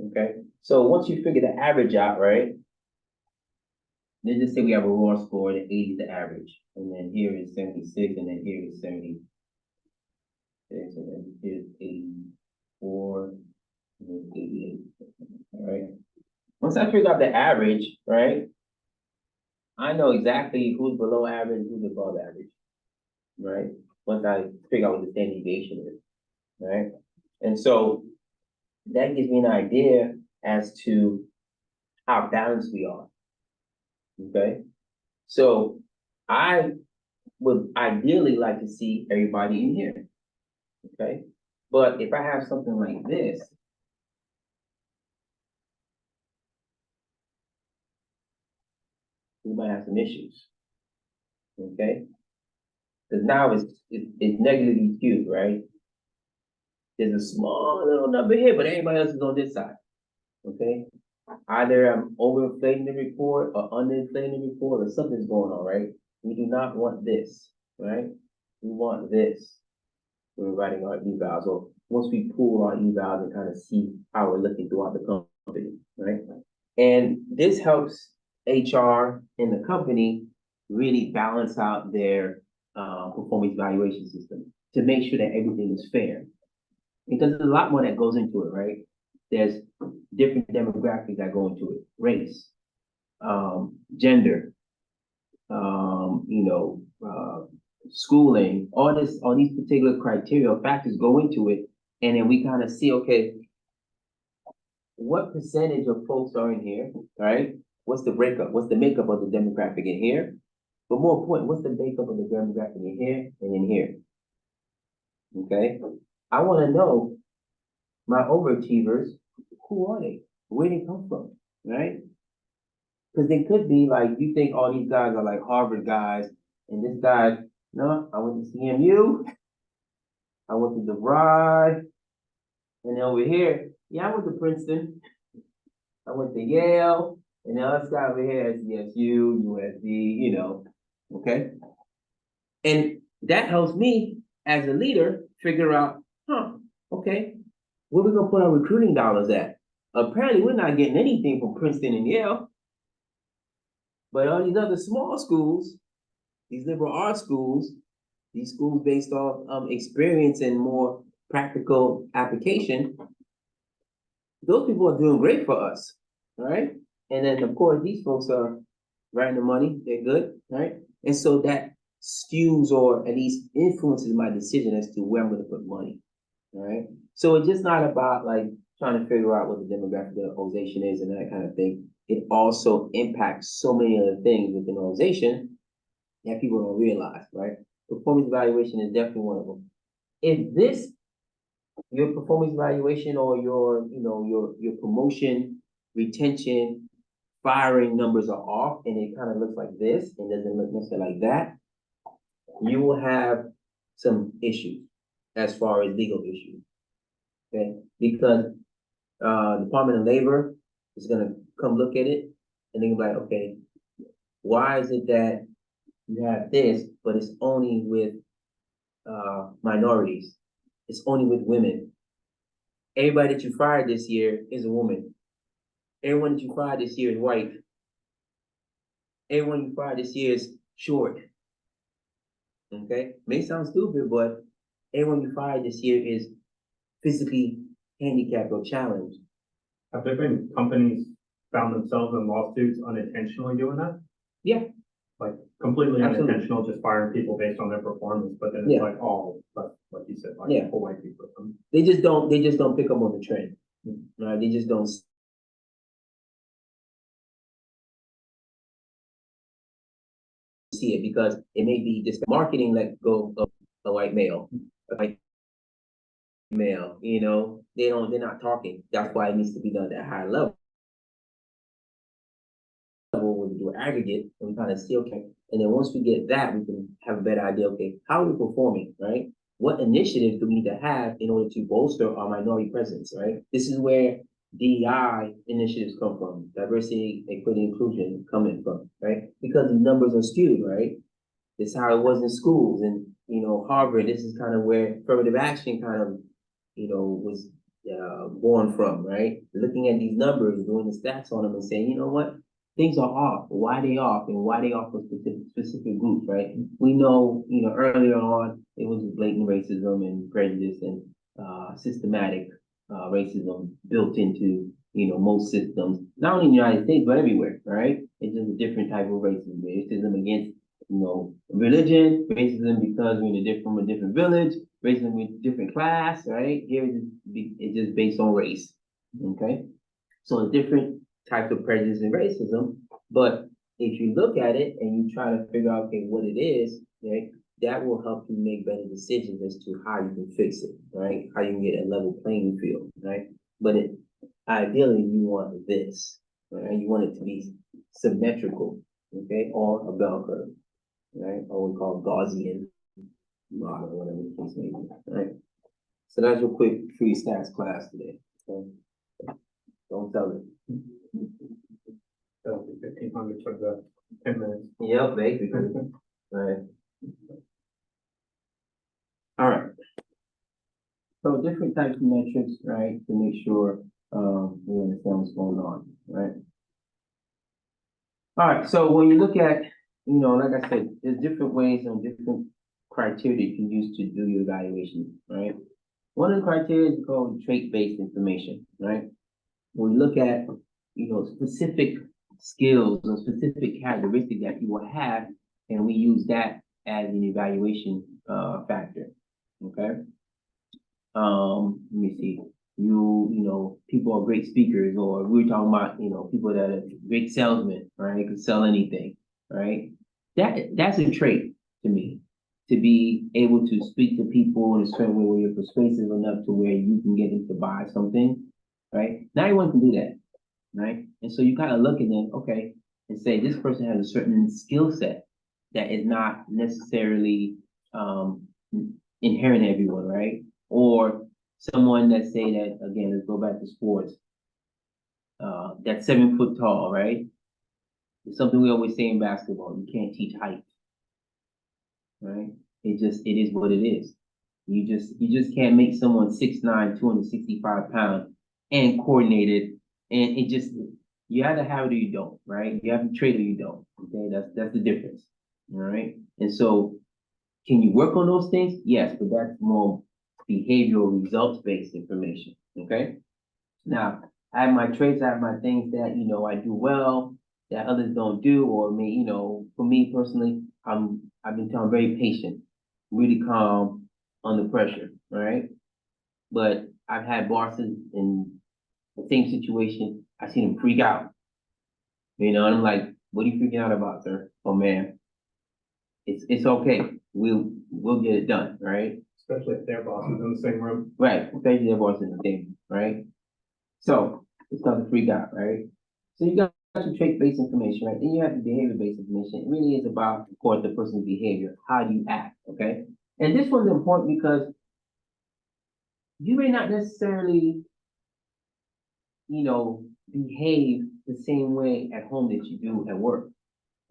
Okay, so once you figure the average out, right? Let's just say we have a raw score, the 80 is the average, and then here is 76, and then here is 76, and then here's 80. 4, 88. All right. Once I figure out the average, right, I know exactly who's below average, who's above average, right? Once I figure out what the standard deviation is, right? And so that gives me an idea as to how balanced we are. Okay. So I would ideally like to see everybody in here. Okay. But if I have something like this, we might have some issues. Okay. Because now it's negatively skewed, right? There's a small little number here, but everybody else is on this side. Okay. Either I'm overinflating the report or underinflating the report or something's going on, right? We do not want this, right? We want this when we're writing our evals, or once we pull our evals and kind of see how we're looking throughout the company, right? And this helps HR in the company really balance out their performance evaluation system to make sure that everything is fair. Because there's a lot more that goes into it, right? There's different demographics that go into it, race, gender, schooling, all these particular criteria or factors go into it. And then we kind of see, okay, what percentage of folks are in here, right? What's the breakup? What's the makeup of the demographic in here? But more important, what's the makeup of the demographic in here and in here? Okay. I want to know my overachievers, who are they? Where they come from, right? Because they could be like, you think all these guys are like Harvard guys, and this guy, no, I went to CMU, I went to DeVry, and then over here, yeah, I went to Princeton, I went to Yale, and the other guy over here has CSU, USD, okay? And that helps me as a leader figure out, okay, where we gonna put our recruiting dollars at? Apparently, we're not getting anything from Princeton and Yale. But all these other small schools, these liberal arts schools, these schools based off experience and more practical application, those people are doing great for us, right? And then, of course, these folks are writing the money, they're good, right? And so that skews or at least influences my decision as to where I'm going to put money, all right? So it's just not about like trying to figure out what the demographic of the organization is and that kind of thing. It also impacts so many other things within the organization that people don't realize, right? Performance evaluation is definitely one of them. If this, your performance evaluation or your promotion, retention, firing numbers are off and it kind of looks like this and doesn't look necessarily like that, you will have some issues as far as legal issues, okay? Because Department of Labor is gonna come look at it and they're gonna be like, okay, why is it that you have this, but it's only with minorities? It's only with women. Everybody that you fired this year is a woman. Everyone that you fired this year is white. Everyone you fired this year is short. Okay? May sound stupid, but everyone you fired this year is physically handicapped or challenged. Have there been companies found themselves in lawsuits unintentionally doing that? Yeah. Like completely Absolutely. unintentional, just firing people based on their performance, but then it's Yeah. like all, like you said, like Yeah. full white people. They just don't pick up on the trend. Right? They just don't see it because it may be just marketing let go of a white male. A white male, they're not talking. That's why it needs to be done at a higher level. When we do aggregate and we kind of see, okay, and then once we get that, we can have a better idea, okay, how are we performing, right? What initiatives do we need to have in order to bolster our minority presence, right? This is where DEI initiatives come from, diversity, equity, inclusion coming from, right? Because the numbers are skewed, right? This is how it was in schools and, Harvard, this is kind of where affirmative action kind of, was born from, right? Looking at these numbers, doing the stats on them and saying, you know what? Things are off. Why they off and why they off for specific groups, right? We know, earlier on, it was blatant racism and prejudice and systematic racism built into, most systems, not only in the United States, but everywhere, right? It's just a different type of racism. Racism against, religion, racism because we're from a different village, racism with different class, right? Here it's just based on race, okay? So it's different types of prejudice and racism, but if you look at it and you try to figure out, okay, what it is, right? That will help you make better decisions as to how you can fix it, right? How you can get a level playing field, right? But ideally, you want this, right? You want it to be symmetrical, okay, or a bell curve, right? Or we call Gaussian model, whatever the case may be, right? So that's your quick free stats class today. Okay? Don't tell it. That'll be 1,500 for the 10 minutes. Yep, basically. Right. All right. So different types of metrics, right, to make sure we understand what's going on, right? All right, so when you look at, like I said, there's different ways and different criteria you can use to do your evaluation, right? One of the criteria is called trait-based information, right? When we look at, specific skills or specific characteristics that you will have, and we use that as an evaluation factor, okay? Let me see. People are great speakers, or we were talking about, people that are great salesmen, right? They can sell anything, right? That's a trait to me, to be able to speak to people in a certain way where you're persuasive enough to where you can get them to buy something, right? Not everyone can do that, right? And so you kind of look at them, okay, and say this person has a certain skill set that is not necessarily inherent in everyone, right? Or someone that say that, again, let's go back to sports, that's 7 foot tall, right? It's something we always say in basketball, you can't teach height, right? It is what it is. You just can't make someone 6'9", 265 pounds and coordinated, and you either have it or you don't, right? You have the trait or you don't, okay? That's the difference, all right? And so, can you work on those things? Yes, but that's more behavioral results-based information, okay? Now, I have my traits, I have my things that, I do well, that others don't do, or for me personally, I've been told I'm very patient, really calm under pressure, all right? But I've had bosses in the same situation, I seen them freak out, and I'm like, what are you freaking out about, sir? Oh man, it's okay, we'll get it done, right? Especially if their boss is in the same room. Right, especially their boss in the same, right? So it's not to freak out, right? So you got your trait-based information, right? Then you have the behavior-based information. It really is about, of course, the person's behavior. How do you act, okay? And this one's important because you may not necessarily, behave the same way at home that you do at work,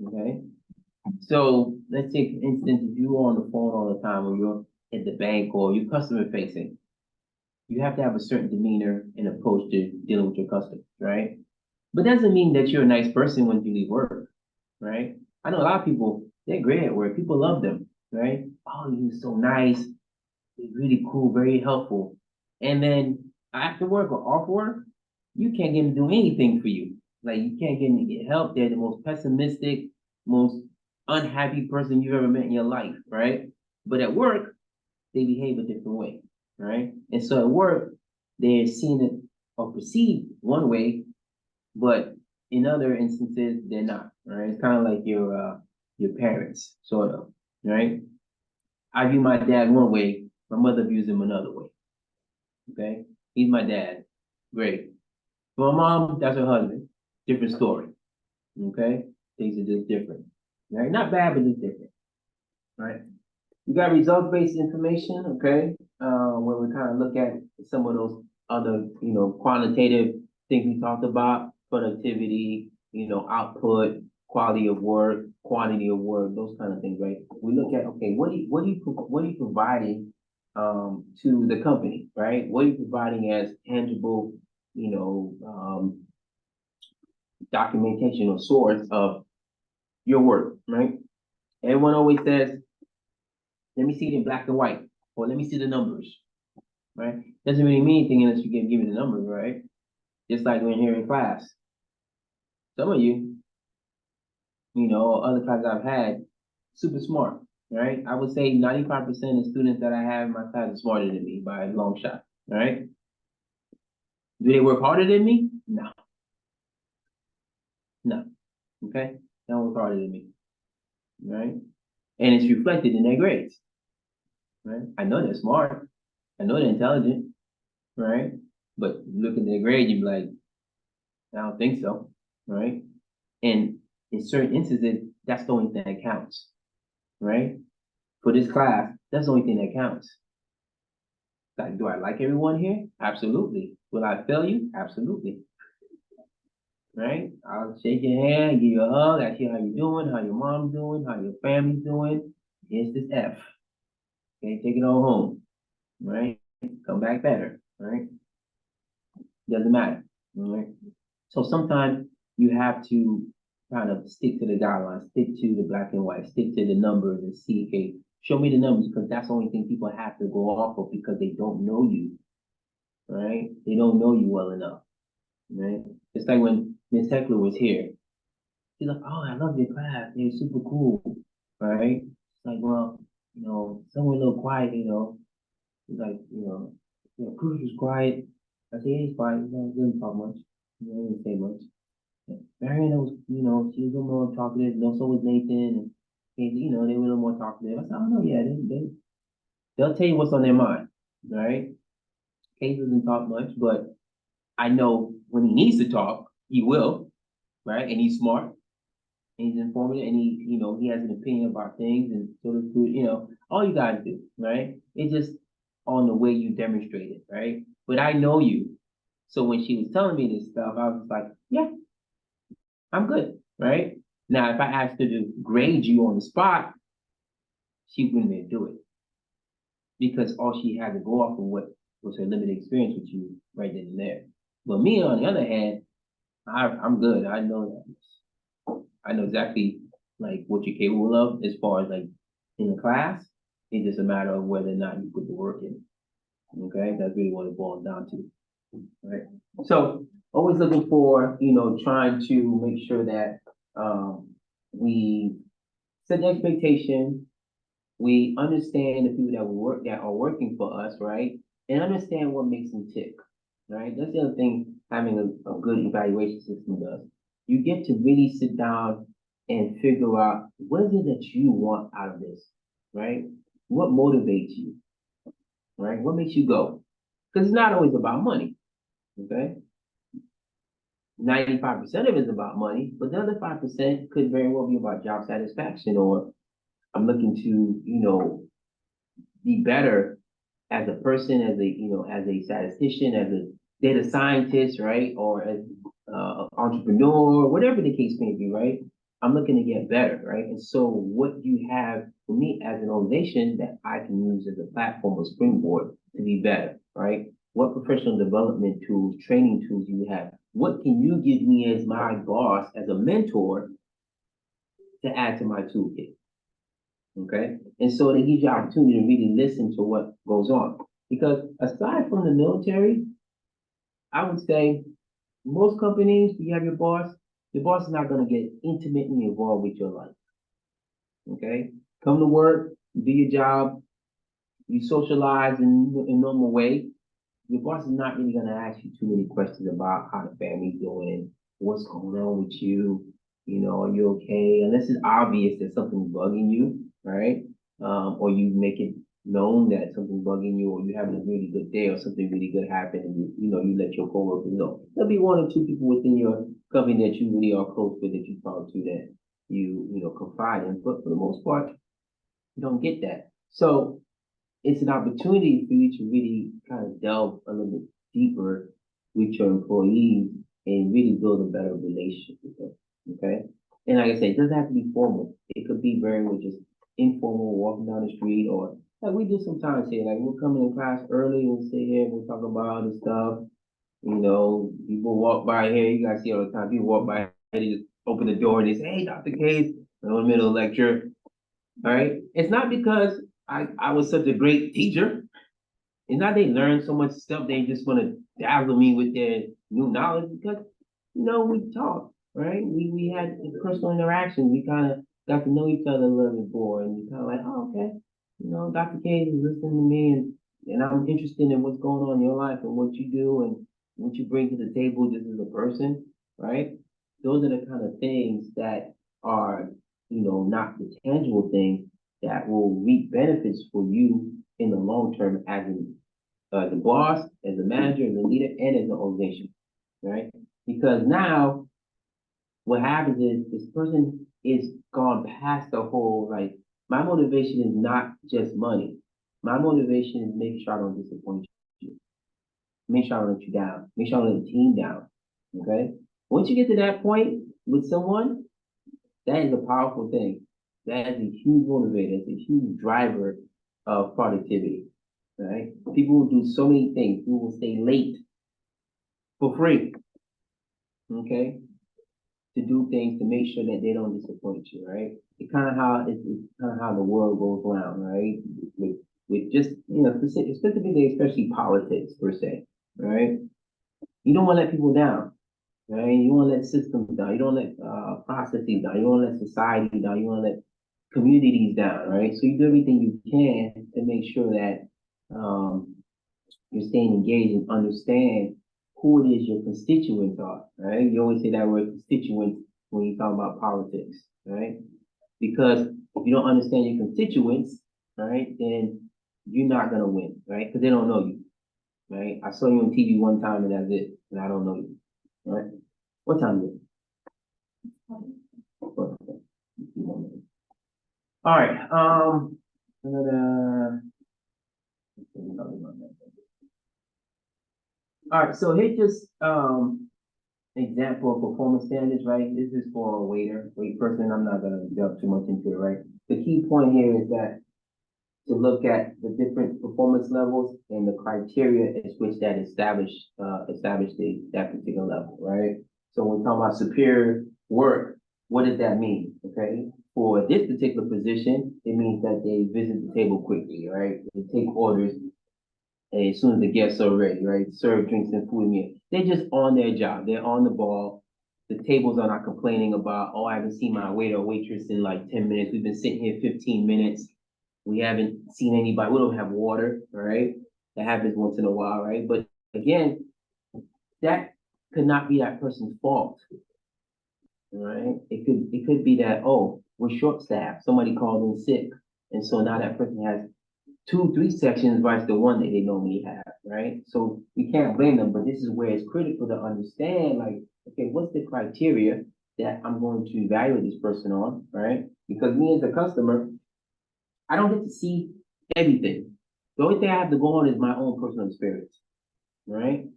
okay? So let's say, for instance, if you're on the phone all the time, or you're at the bank, or you're customer-facing, you have to have a certain demeanor and approach to dealing with your customers, right? But that doesn't mean that you're a nice person when you leave work, right? I know a lot of people, they're great at work. People love them, right? Oh, you're so nice. You're really cool, very helpful. And then after work or off work, you can't get them to do anything for you. Like, you can't get them to get help. They're the most pessimistic, most unhappy person you've ever met in your life, right? But at work, they behave a different way, right? And so at work, they're seen it or perceived one way, but in other instances, they're not, right? It's kind of like your parents, sort of, right? I view my dad one way, my mother views him another way, okay? He's my dad, great. For my mom, that's her husband, different story, okay? Things are just different, right? Not bad, but just different, right? You got results-based information, okay? Where we kind of look at some of those other, quantitative things we talked about, productivity, output, quality of work, quantity of work, those kind of things, right? We look at, okay, what are you providing to the company, right? What are you providing as tangible, documentation or source of your work, right? Everyone always says, let me see it in black and white, or let me see the numbers, right? Doesn't really mean anything unless you give me the numbers, right? Just like when here in class. Some of you, other classes I've had, super smart, right? I would say 95% of students that I have in my class are smarter than me by a long shot, right? Do they work harder than me? No. No. Okay? They don't work harder than me, right? And it's reflected in their grades, right? I know they're smart. I know they're intelligent, right? But look at their grade, you'd be like, I don't think so, right? And in certain instances, that's the only thing that counts, right? For this class, that's the only thing that counts. Like, do I like everyone here? Absolutely. Will I fail you? Absolutely. Right? I'll shake your hand, give you a hug, ask you how you doing, how your mom's doing, how your family's doing. Here's this F. Okay, take it on home. Right? Come back better. Right? Doesn't matter. All right. So sometimes you have to kind of stick to the guidelines, stick to the black and white, stick to the numbers and see, okay, show me the numbers because that's the only thing people have to go off of because they don't know you. Right? They don't know you well enough. Right? It's like when Miss Heckler was here. She's like, oh, I love your class. They're super cool. Right? It's like, well, someone a little quiet, He's like, Cruz was quiet. I said, yeah, he's quiet. He didn't talk much. He didn't say much. Mariana was, she was a little more talkative. So was Nathan. And, they were a little more talkative. I said, oh, no, yeah, they'll tell you what's on their mind. Right? Case doesn't talk much, but I know when he needs to talk, he will. Right? And he's smart. And he's informative. And he has an opinion about things. And so does food, all you guys do. Right? It's just on the way you demonstrate it. Right? But I know you. So when she was telling me this stuff, I was like, yeah, I'm good, right? Now, if I asked her to grade you on the spot, she wouldn't be able to do it because all she had to go off of what was her limited experience with you right then and there. But me, on the other hand, I'm good. I know exactly like what you're capable of as far as like in the class. It's just a matter of whether or not you put the work in. Okay, that's really what it boils down to. Right. So always looking for, trying to make sure that we set the expectation, we understand the people that are working for us, right? And understand what makes them tick, right? That's the other thing having a good evaluation system does. You get to really sit down and figure out what is it that you want out of this, right? What motivates you, right? What makes you go? Because it's not always about money, okay? 95% of it is about money, but the other 5% could very well be about job satisfaction, or I'm looking to, be better as a person, as a statistician, as a data scientist, right? Or as entrepreneur, whatever the case may be, right? I'm looking to get better, right? And so what you have for me as an organization that I can use as a platform or springboard to be better, right? What professional development tools, training tools do you have? What can you give me as my boss, as a mentor, to add to my toolkit? Okay, and so it gives you opportunity to really listen to what goes on. Because aside from the military, I would say most companies, you have your boss is not going to get intimately involved with your life. Okay, come to work, do your job, you socialize in normal way. Your boss is not really going to ask you too many questions about how the family's doing, what's going on with you, are you okay? Unless it's obvious that something's bugging you, right? Or you make it known that something's bugging you, or you're having a really good day, or something really good happened, and you let your coworkers know. There'll be one or two people within your company that you really are close with, that you talk to, that you confide in. But for the most part, you don't get that. So it's an opportunity for you to really kind of delve a little bit deeper with your employees and really build a better relationship with them. Okay. And like I said, it doesn't have to be formal. It could be very much just informal, walking down the street, or like we do sometimes here. Like we'll come in class early, we'll sit here, we'll talk about other stuff. People walk by here, you guys see all the time. People walk by, they just open the door and they say, hey, Dr. Case, in the middle of the lecture. All right. It's not because I was such a great teacher. It's not they learn so much stuff, they just wanna dazzle me with their new knowledge because, we talk, right? We had personal interaction, we kinda got to know each other a little bit more, and you kinda like, oh, okay. Dr. K is listening to me and I'm interested in what's going on in your life and what you do and what you bring to the table just as a person, right? Those are the kind of things that are, not the tangible things that will reap benefits for you in the long term as the boss, as a manager, as a leader, and as an organization, right? Because now what happens is this person is gone past the whole, like, my motivation is not just money. My motivation is making sure I don't disappoint you. Make sure I don't let you down. Make sure I don't let the team down. Okay? Once you get to that point with someone, that is a powerful thing. That is a huge motivator. It's a huge driver of productivity. Right? People will do so many things. People will stay late for free. Okay? To do things to make sure that they don't disappoint you, right? It's kind of how the world goes around, right? With just specifically, especially politics per se, right? You don't want to let people down, right? You want to let systems down. You don't let processes down. You don't let society down. You want to let communities down, right? So you do everything you can to make sure that you're staying engaged and understand who it is your constituents are, right? You always say that word constituents when you talk about politics, right? Because if you don't understand your constituents, right, then you're not gonna win, right? Because they don't know you, right? I saw you on TV one time and that's it, and I don't know you, right? What time is it? All right, all right, so here's just example of performance standards, right? This is for a wait person. I'm not gonna delve too much into it, right? The key point here is that to look at the different performance levels and the criteria is which that establish that particular level, right? So when we talk about superior work, what does that mean? Okay. For this particular position, it means that they visit the table quickly, right? They take orders as soon as the guests are ready, right? Serve drinks and food meal. They're just on their job. They're on the ball. The tables are not complaining about, oh, I haven't seen my waiter or waitress in like 10 minutes. We've been sitting here 15 minutes. We haven't seen anybody. We don't have water, right? That happens once in a while, right? But again, that could not be that person's fault, right? It could be that, oh, we're short staffed. Somebody called in sick. And so now that person has 2, 3 sections versus the one that they normally have, right? So we can't blame them, but this is where it's critical to understand, like, okay, what's the criteria that I'm going to evaluate this person on, right? Because me as a customer, I don't get to see everything. The only thing I have to go on is my own personal experience, right?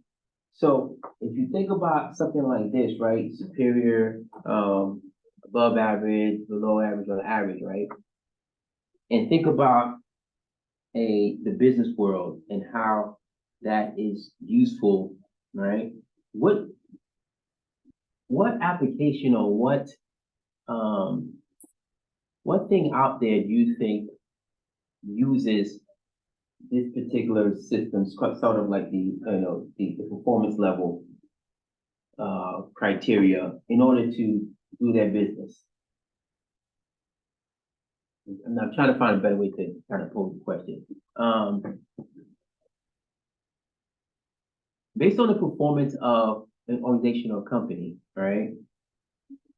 So if you think about something like this, right? Superior, above average, below average, or average, right? And think about the business world and how that is useful, right? What application or what thing out there do you think uses this particular system, sort of like the performance level criteria in order to do their business? I'm trying to find a better way to kind of pose the question. Based on the performance of an organization or company, right?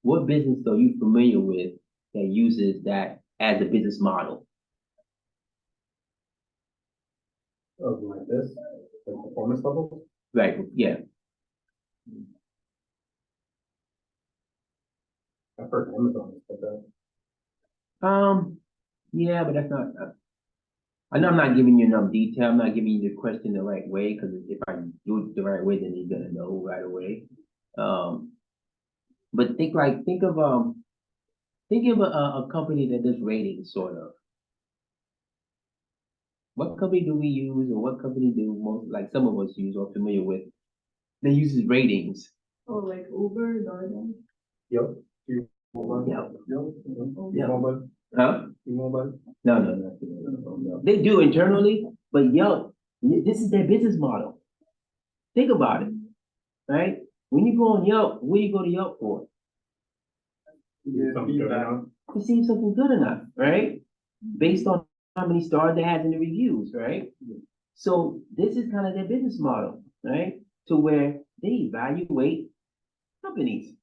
What business are you familiar with that uses that as a business model? Oh, like this, like performance levels. Right, yeah. I've heard Amazon like that. Yeah, but that's not, I know I'm not giving you enough detail. I'm not giving you the question the right way, because if I do it the right way, then you're gonna know right away. But think of a company that does ratings, sort of. What company do we use, or what company do most, like some of us use or familiar with, that uses ratings? Oh, like Uber, DoorDash. Yep. Yep. Mobile. Huh? Mobile. No. They do internally, but Yelp This is their business model. Think about it, right? When you go on Yelp, what do you go to Yelp for? Something good enough. To see something good enough, right? Based on how many stars they had in the reviews, right? So this is kind of their business model, right? To where they evaluate companies.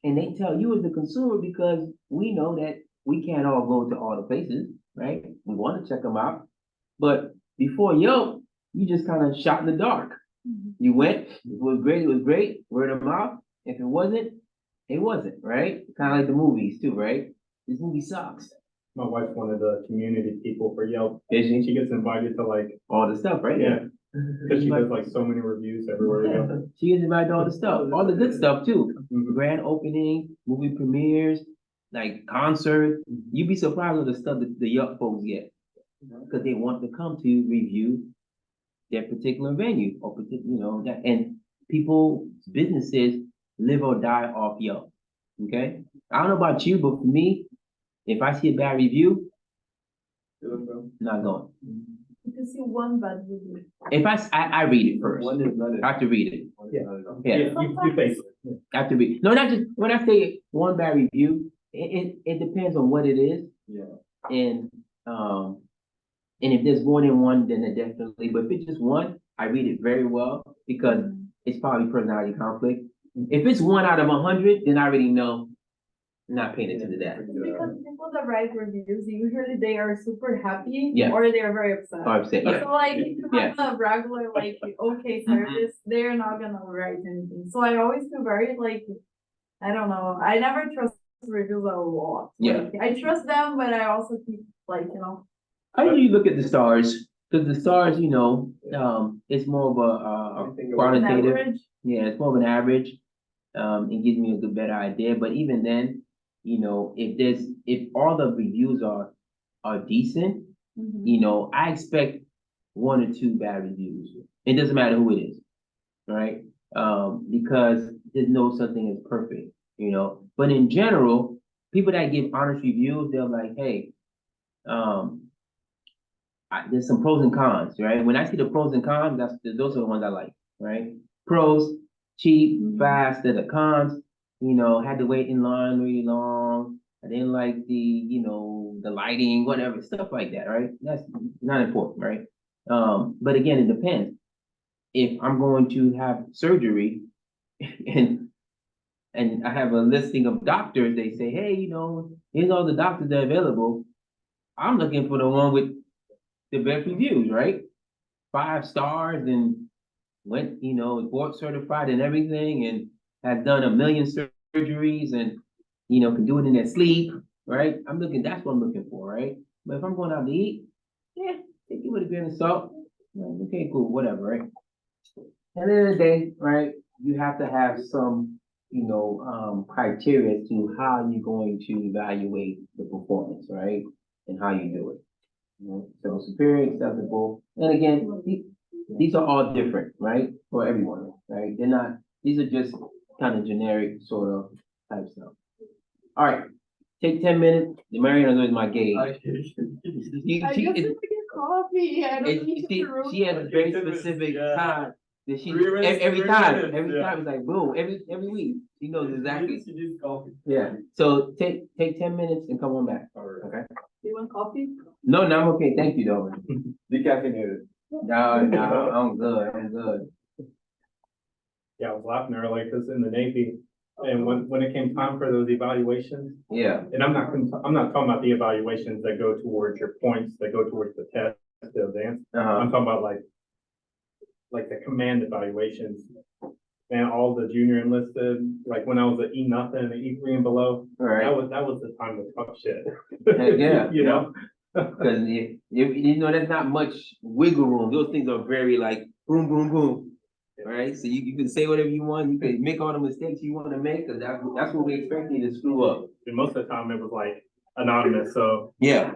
And they tell you as a consumer, because we know that we can't all go to all the places, right? We want to check them out. But before Yelp, you just kind of shot in the dark. You went, it was great, word of mouth. If it wasn't, right? Kind of like the movies too, right? This movie sucks. My wife's one of the community people for Yelp. Is she? She gets invited to like, All the stuff, right? yeah, because she does like so many reviews everywhere you go. She gets invited to all the stuff, all the good stuff too. Mhm. Grand opening, movie premieres, like concerts. You'd be surprised with the stuff that the Yelp folks get. Because they want to come to review their particular venue or that, and people, businesses live or die off Yelp. Okay? I don't know about you, but for me, if I see a bad review, not going. You can see one bad review. If I read it first. One is not I have to read it. Yeah, Yeah. you face it. I have to read. No, not just when I say one bad review, it depends on what it is. Yeah. And if there's more than one, then it definitely, but if it's just one, I read it very well because it's probably personality conflict. If it's 1 out of 100, then I already know I'm not paying attention to that. Because people that write reviews, usually they are super happy Yeah. or they are very upset. Oh, I'm saying, yeah. So like if you have a regular like okay service, they're not gonna write anything. So I always feel very like, I don't know, I never trust reviews a lot. Yeah. Like, I trust them, but I also keep like, How do you look at the stars? Because the stars, it's more of a an quantitative. average. Yeah, it's more of an average. It gives me a better idea. But even then, if all the reviews are decent, Mhm. I expect 1 or 2 bad reviews. It doesn't matter who it is, right? Because there's no such thing as perfect, But in general, people that give honest reviews, they're like, hey, there's some pros and cons, right? When I see the pros and cons, those are the ones I like, right? Pros, cheap, fast. They're the cons, had to wait in line really long. I didn't like the lighting, whatever, stuff like that, right? That's not important, right? But again, it depends. If I'm going to have surgery and I have a listing of doctors, they say, hey, here's all the doctors that are available. I'm looking for the one with the best reviews, right? 5 stars and went, board certified and everything, and has done 1 million surgeries and, can do it in their sleep, right? That's what I'm looking for, right? But if I'm going out to eat, yeah, take it with a grain of salt. Like, okay, cool, whatever, right? At the end of the day, right, you have to have some, criteria to how you're going to evaluate the performance, right? And how you do it. So superior, acceptable, and again, these are all different, right? For everyone, right? These are just kind of generic sort of type stuff. All right, take 10 minutes. Mariana is my gauge. I just need to get coffee. I don't need to she has a very specific time that she every time it's like boom, every week. She knows exactly. She needs coffee. Yeah. So take 10 minutes and come on back. All right. Okay. Do you want coffee? No, I'm okay. Thank you, though. Decaffeinated. No, I'm good. Yeah, I was laughing earlier because in the Navy, and when it came time for those evaluations, Yeah. and I'm not talking about the evaluations that go towards your points, that go towards the test, the advance. I'm talking about like the command evaluations. And all the junior enlisted, like when I was at E nothing and E3 and below, All right. that was the time to talk shit. Yeah. You know? Because there's not much wiggle room. Those things are very like boom, boom, boom. All right. So you can say whatever you want. You can make all the mistakes you want to make, because that's what we expect you to screw up. And most of the time it was like anonymous. So Yeah.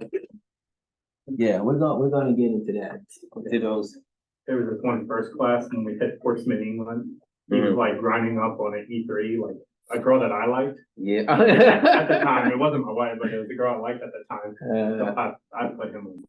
Yeah, we're gonna get into that. Into those. there was this one first class when we hit Portsmouth, England. He was like grinding up on an E3, like a girl that I liked. Yeah. At the time, it wasn't my wife, but it was a girl I liked at the time. So I put him on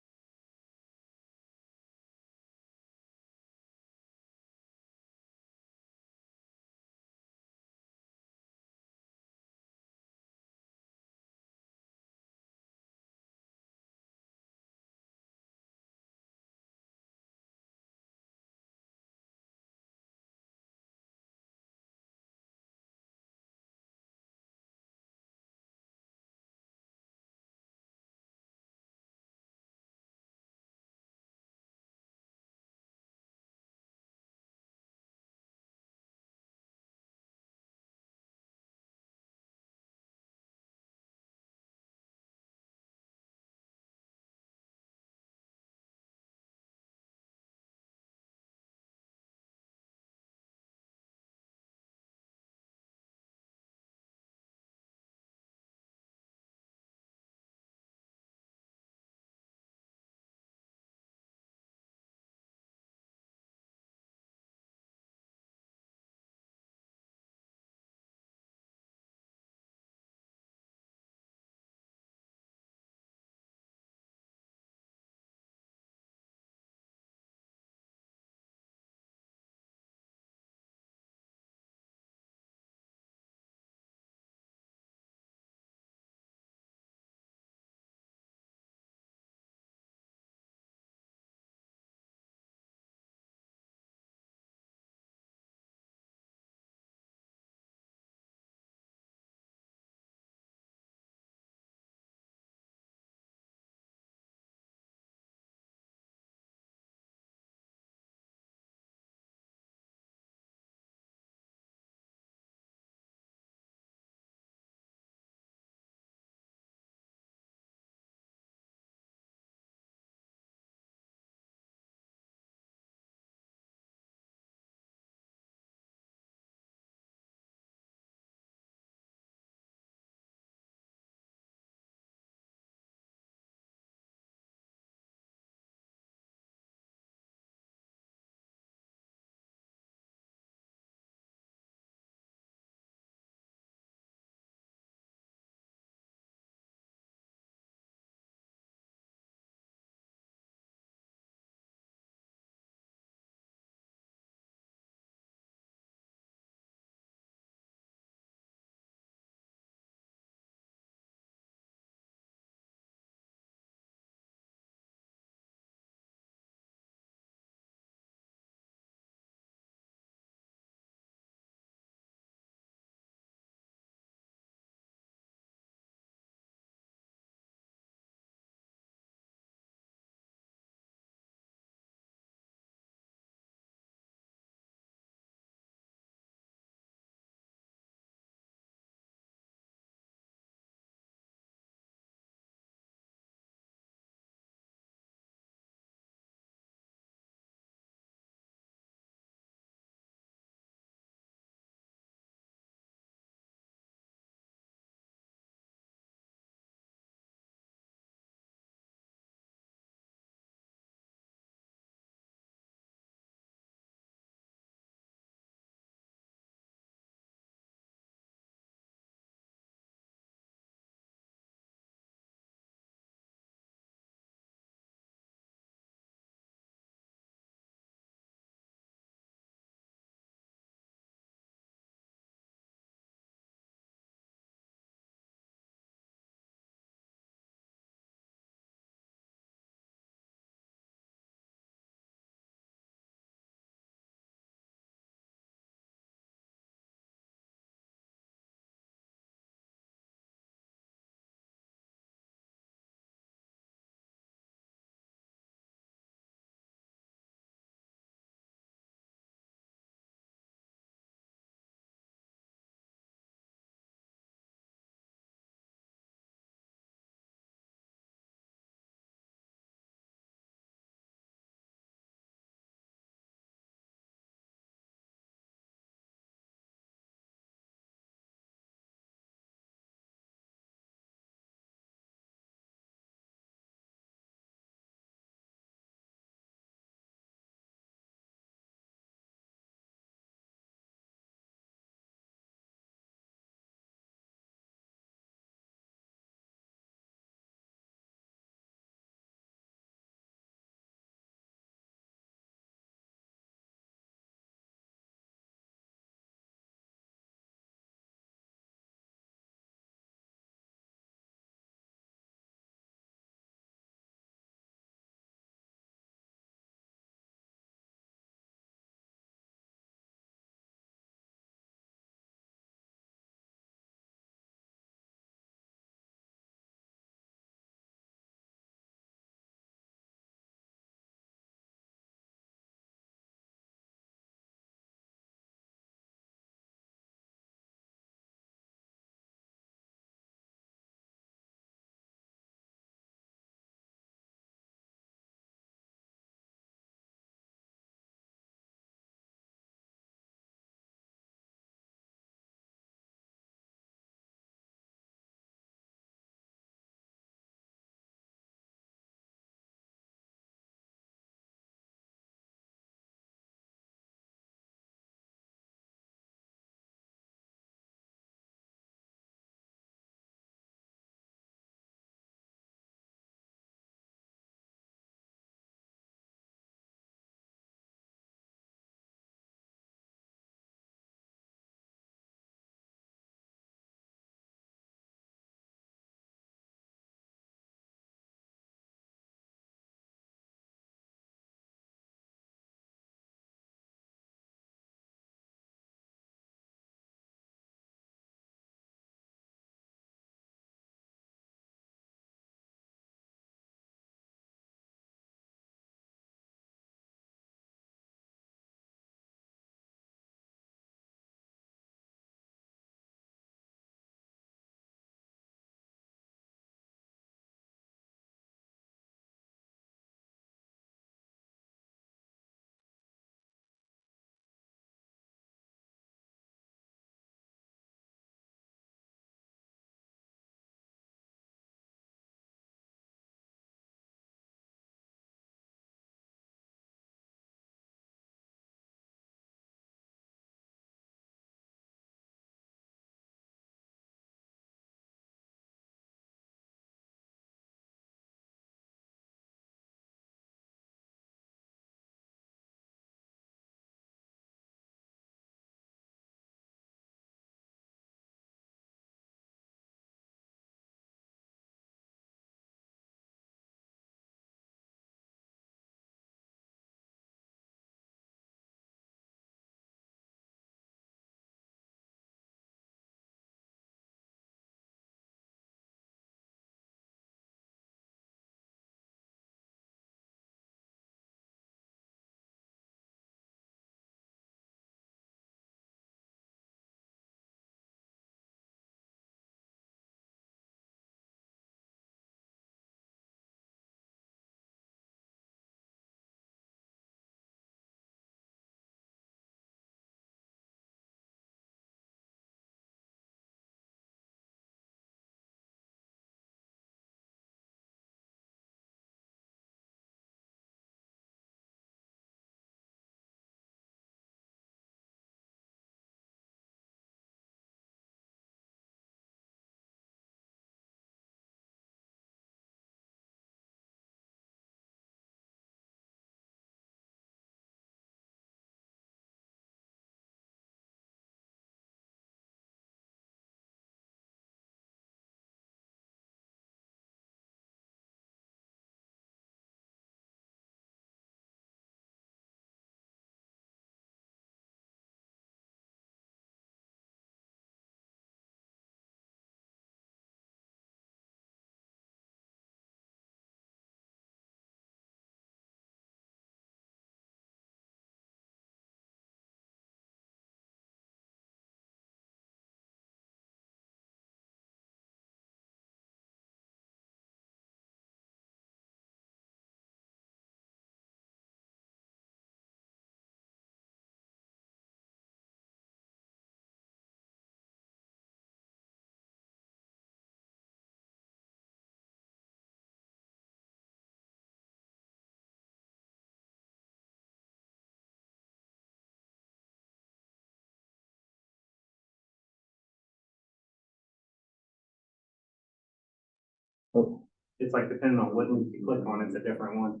it's like depending on what link you click on, it's a different one.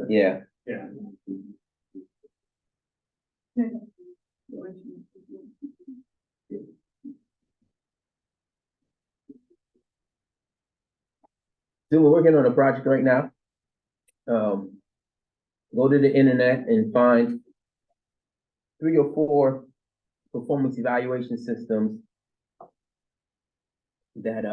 Yeah. Yeah. So we're working on a project right now. Go to the internet and find 3 or 4 performance evaluation systems that,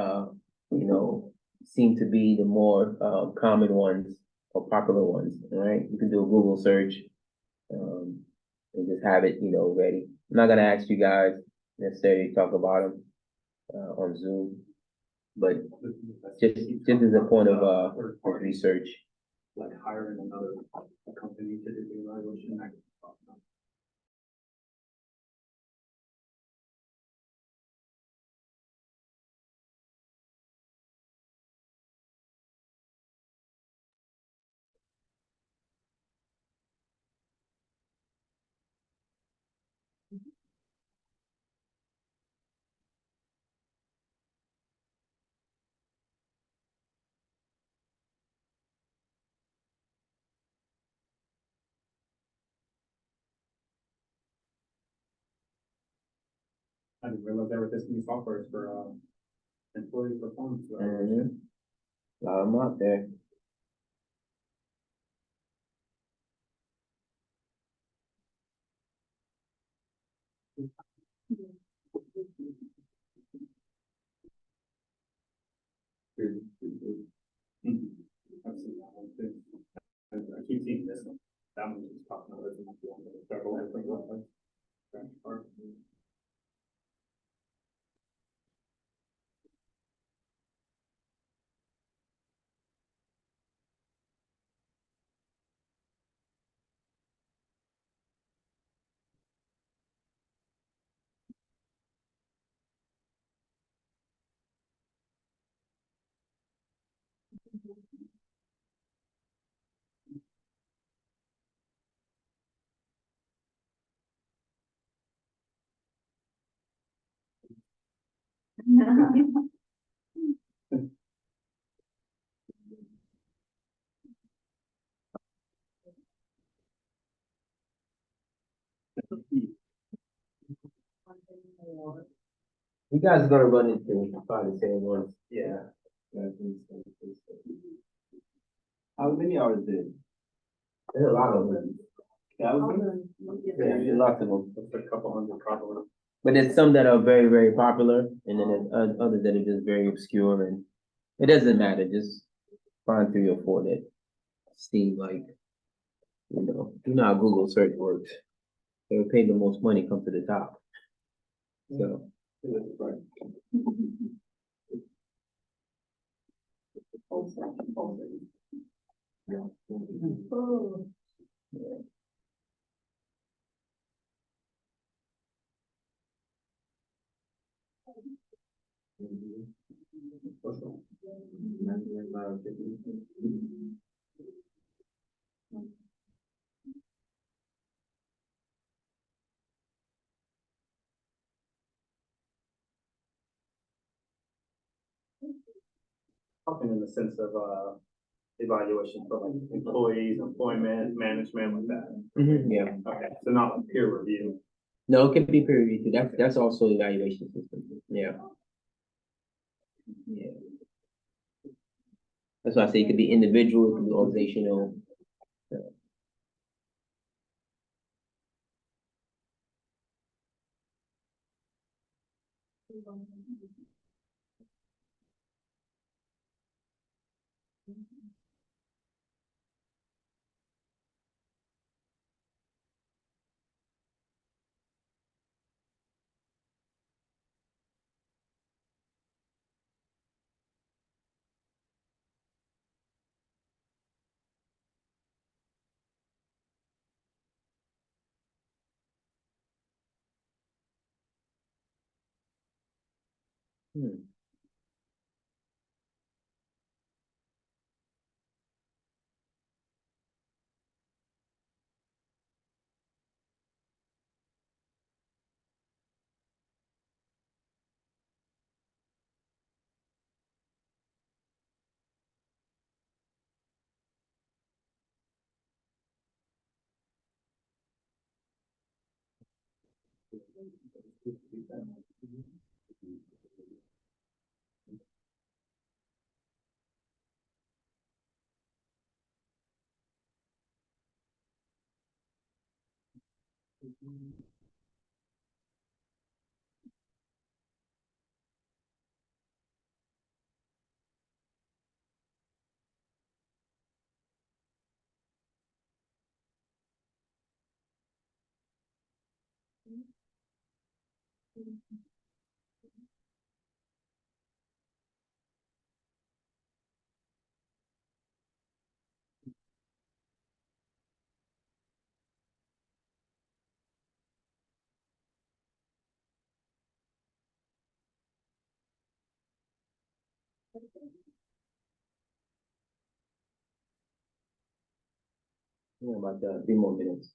you know, seem to be the more, common ones or popular ones, all right? You can do a Google search, and just have it, you know, ready. I'm not gonna ask you guys necessarily to talk about them, on Zoom, but just as a point of, research. Like hiring another company to do the evaluation. I didn't realize there were this many softwares for employee performance evaluation. A lot of them out there. I've seen that one too. I keep seeing this one. That one keeps popping up. It's one that several different websites. You guys are gonna run into probably the same ones. Yeah. How many are there? There's a lot of them. Yeah, there's lots of them. It's a couple hundred probably. But there's some that are very, very popular, and then there's others that are just very obscure, and it doesn't matter. Just find 3 or 4 that seem like, you know how Google search works. They pay the most money come to the top. So. Talking in the sense of evaluation for like employees, employment, management, like that. Yeah. Okay, so not like peer review. No, it can be peer reviewed too. That's also evaluation system. Yeah. Yeah. That's why I say it could be individual, it could be organizational. Hmm. Yeah, about 3 more minutes.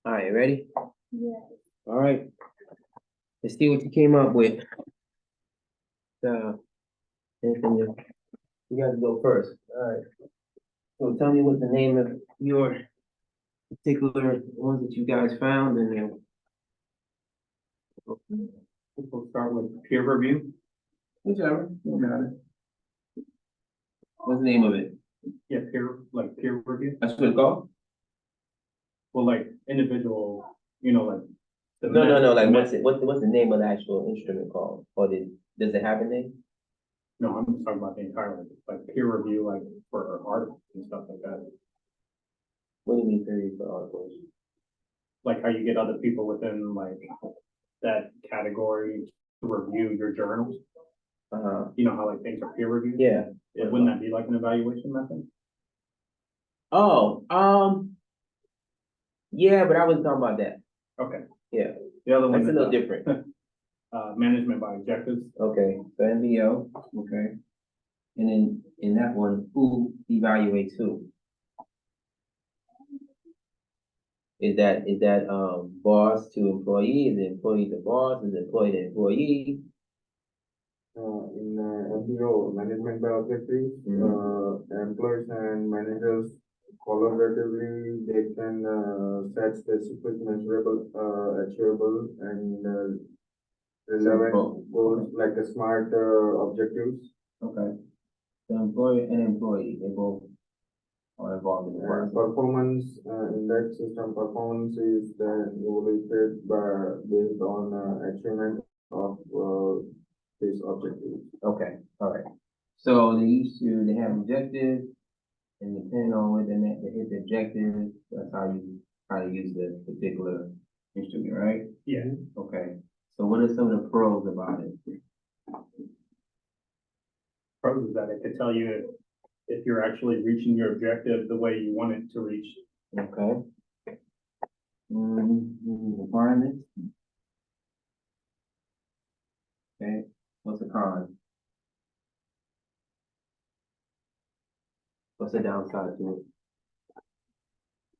All right, ready? Yeah. All right. Let's see what you came up with. Anthony, you got to go first. All right. So tell me what the name of your particular ones that you guys found, and then We'll start with peer review. whichever. Don't matter. What's the name of it? Yeah, peer review. That's what it's called? Well, like individual, like. No. Like, what's the name of the actual instrument called? Or does it have a name? No, I'm just talking about the entire, like peer review, like for articles and stuff like that. What do you mean peer review for articles? Like how you get other people within like that category to review your journals. You know how like things are peer reviewed? Yeah. Wouldn't that be like an evaluation method? Oh, yeah, but I wasn't talking about that. Okay. Yeah. The other one That's a is little different. management by objectives. Okay, so MBO, okay. And then in that one, who evaluates who? Is that boss to employee? Is it employee to boss? Is it employee to employee? In MBO, management by objectives, employees and managers collaboratively, they can set specific, measurable, achievable, and relevant goals like a smart objectives. Okay. The employer and employee, they both are involved in the And process. performance in that system, performance is then evaluated based on achievement of these objectives. Okay, all right. So they have objectives, and depending on whether or not they hit the objectives, that's how you use the particular instrument, right? Yeah. Okay. So what are some of the pros about it? Pros is that it could tell you if you're actually reaching your objective the way you want it to reach. Okay. Requirements. Okay. What's the con? What's the downside to it?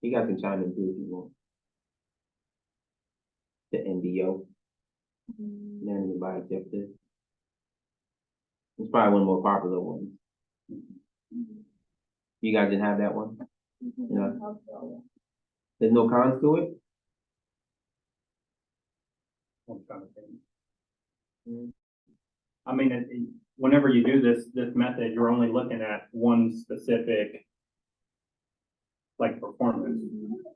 You guys can chime in too if you want. The NBO, management by objective. It's probably one of the more popular ones. You guys didn't have that one? No. There's no cons to it? I'm trying to think. I mean, whenever you do this method, you're only looking at one specific, like, performance.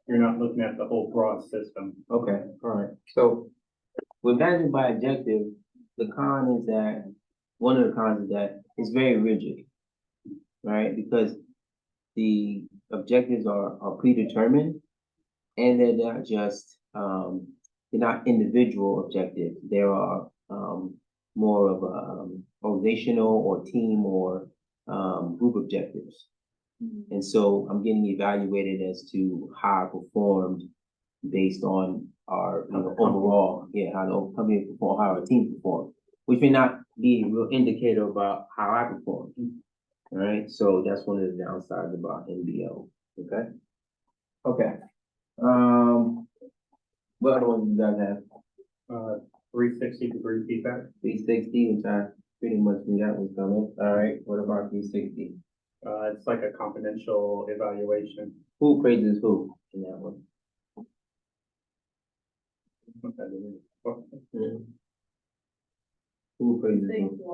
You're not looking at the whole broad system. Okay, all right. So with management by objective, the con is that, one of the cons is that it's very rigid, right? Because the objectives are predetermined, and they're not just, they're not individual objectives. There are more of a organizational or team or group objectives. And so I'm getting evaluated as to how I performed based on our overall, how the company performed, how our team performed, which may not be a real indicator about how I performed. All right, so that's one of the downsides about NBO. Okay. Okay. What other ones you guys have? 360-degree feedback. 360, which I pretty much knew that was coming. All right. What about 360? It's like a confidential evaluation. Who praises who in that one? Who praises who?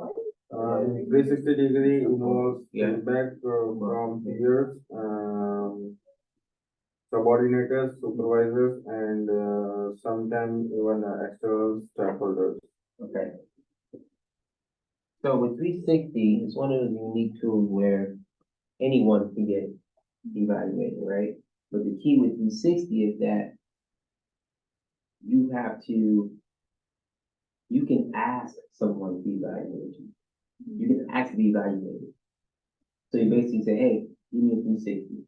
360-degree involves Yeah. feedback from peers, subordinators, supervisors, and sometimes even external stakeholders. Okay. So with 360, it's one of those unique tools where anyone can get evaluated, right? But the key with 360 is that you can ask someone to be evaluated. You can ask to be evaluated. So you basically say, hey, give me a 360.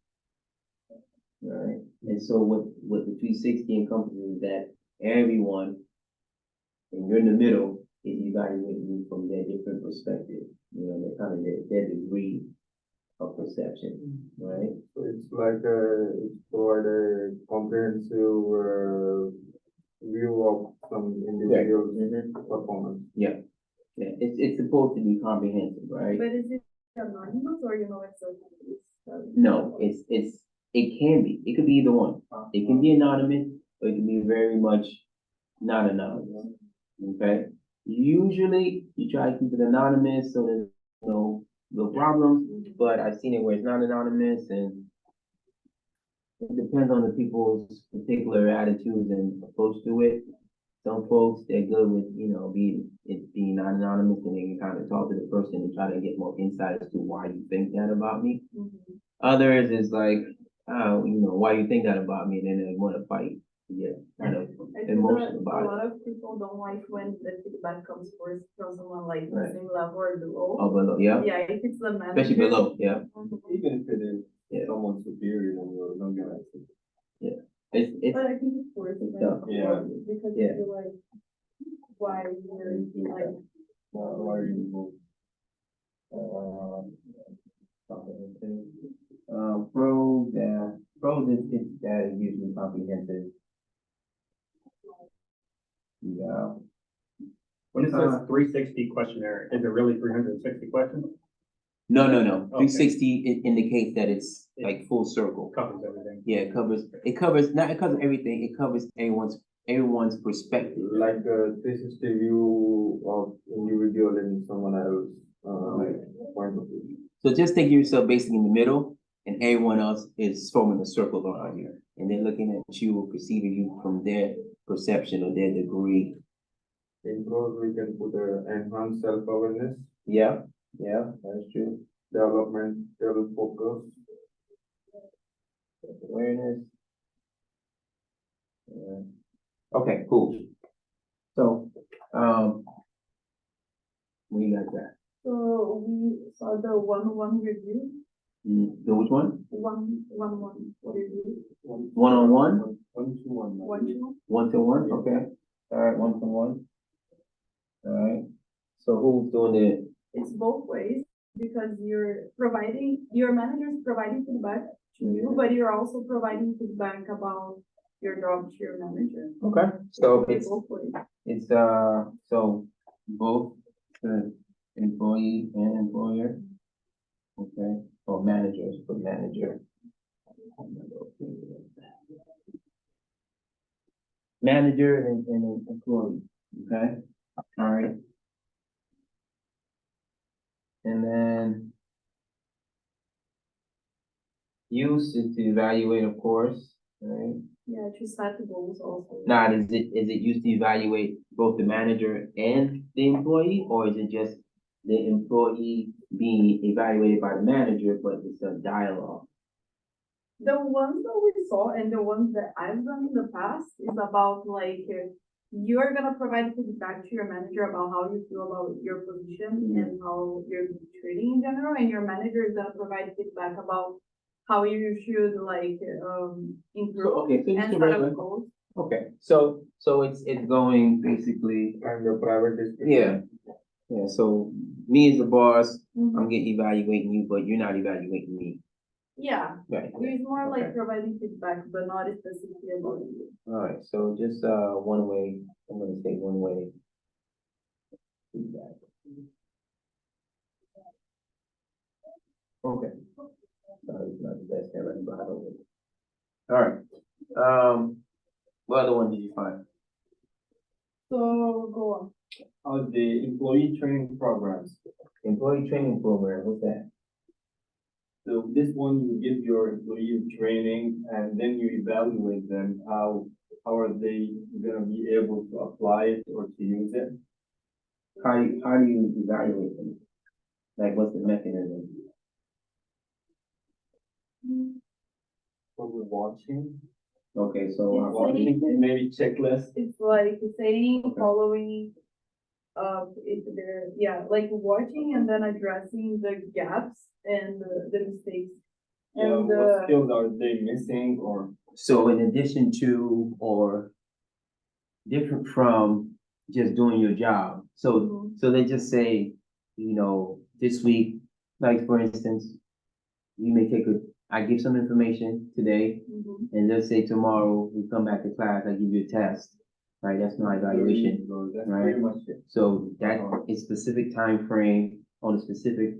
All right. And so what the 360 encompasses is that everyone, and you're in the middle, is evaluating you from their different perspective. Their kind of their degree of perception, right? So it's like it's provide a comprehensive view of some individual's performance. Yeah. It's supposed to be comprehensive, right? But is it anonymous or it's a No, it can be. It could be either one. It can be anonymous, or it can be very much not anonymous. Okay. Usually, you try to keep it anonymous so there's no problems. But I've seen it where it's not anonymous, and it depends on the people's particular attitudes and approach to it. Some folks, they're good with being not anonymous, and they can kind of talk to the person and try to get more insight as to why you think that about me. Others is like, why you think that about me, and then they want to fight. Yeah, kind of emotional about it. A lot of people don't like when the feedback comes first from someone like the Right. same level or below. Oh, below, yeah. Yeah, if it's the manager. Especially below, yeah. Even if it is someone superior than you, don't get it. Yeah. It's But I think it's worth it. tough. Yeah. Because Yeah. you feel like, why you're like, Why are you pros that Pros is that it's usually comprehensive. Yeah. When it says 360 questionnaire, is it really 360 questions? No. Okay. 360, it indicates that it's like full circle. Covers everything. Yeah, it covers everything, it covers everyone's perspective. Like a 360 view of individual and someone else, point of view. So just think of yourself basically in the middle, and everyone else is forming a circle around you. And they're looking at you or perceiving you from their perception or their degree. In pros, we can put enhanced self-awareness, Yeah, that's true. developmental focus, Awareness. Yeah. Okay, cool. So, what you got that? So we saw the 1-1 review, The which one? 1-1 review, One-on-one? 1-to-1. 1-2. 1-to-1, okay. All right, 1-to-1. All right. So who's doing it? It's both ways because your manager is providing feedback to you, but you're also providing feedback about your job to your manager. Okay. So It's both ways. it's so both the employee and employer. Okay, or managers, but manager. Manager and employee, okay? All right. And then use is to evaluate, of course, right? Yeah, to set the goals also. Now, is it used to evaluate both the manager and the employee, or is it just the employee being evaluated by the manager, but it's a dialogue? The ones that we saw and the ones that I've done in the past is about like, you're gonna provide feedback to your manager about how you feel about your position and how you're treating in general, and your manager is gonna provide feedback about how you should like, improve Okay, so and just a set regular. up goals. Okay, so it's going basically, And the private discussion. yeah, so me as the boss, Mhm. I'm getting evaluating you, but you're not evaluating me. Yeah, Right. it's more like Okay. providing feedback, but not specifically about you. Alright, so just, one way, I'm gonna say one way. Feedback. Okay. Sorry, it's not the best ever, but I don't. Alright, what other one did you find? So go on. The employee training programs. Employee training program, what's that? So this one, you give your employees training and then you evaluate them, how are they gonna be able to apply it or to use it? How do you evaluate them? Like, what's the mechanism? Probably watching. Okay, so, It's Watching and maybe checklist. It's like saying, Okay. following, if they're, yeah, like watching and then addressing the gaps and the mistakes. And, What skills are they missing or? so in addition to, or different from just doing your job, so they just say, this week, like for instance, you may I give some information today, Mhm. and let's say tomorrow we come back to class, I give you a test, right? That's my evaluation. That's right? pretty much it. So that is specific time frame on a specific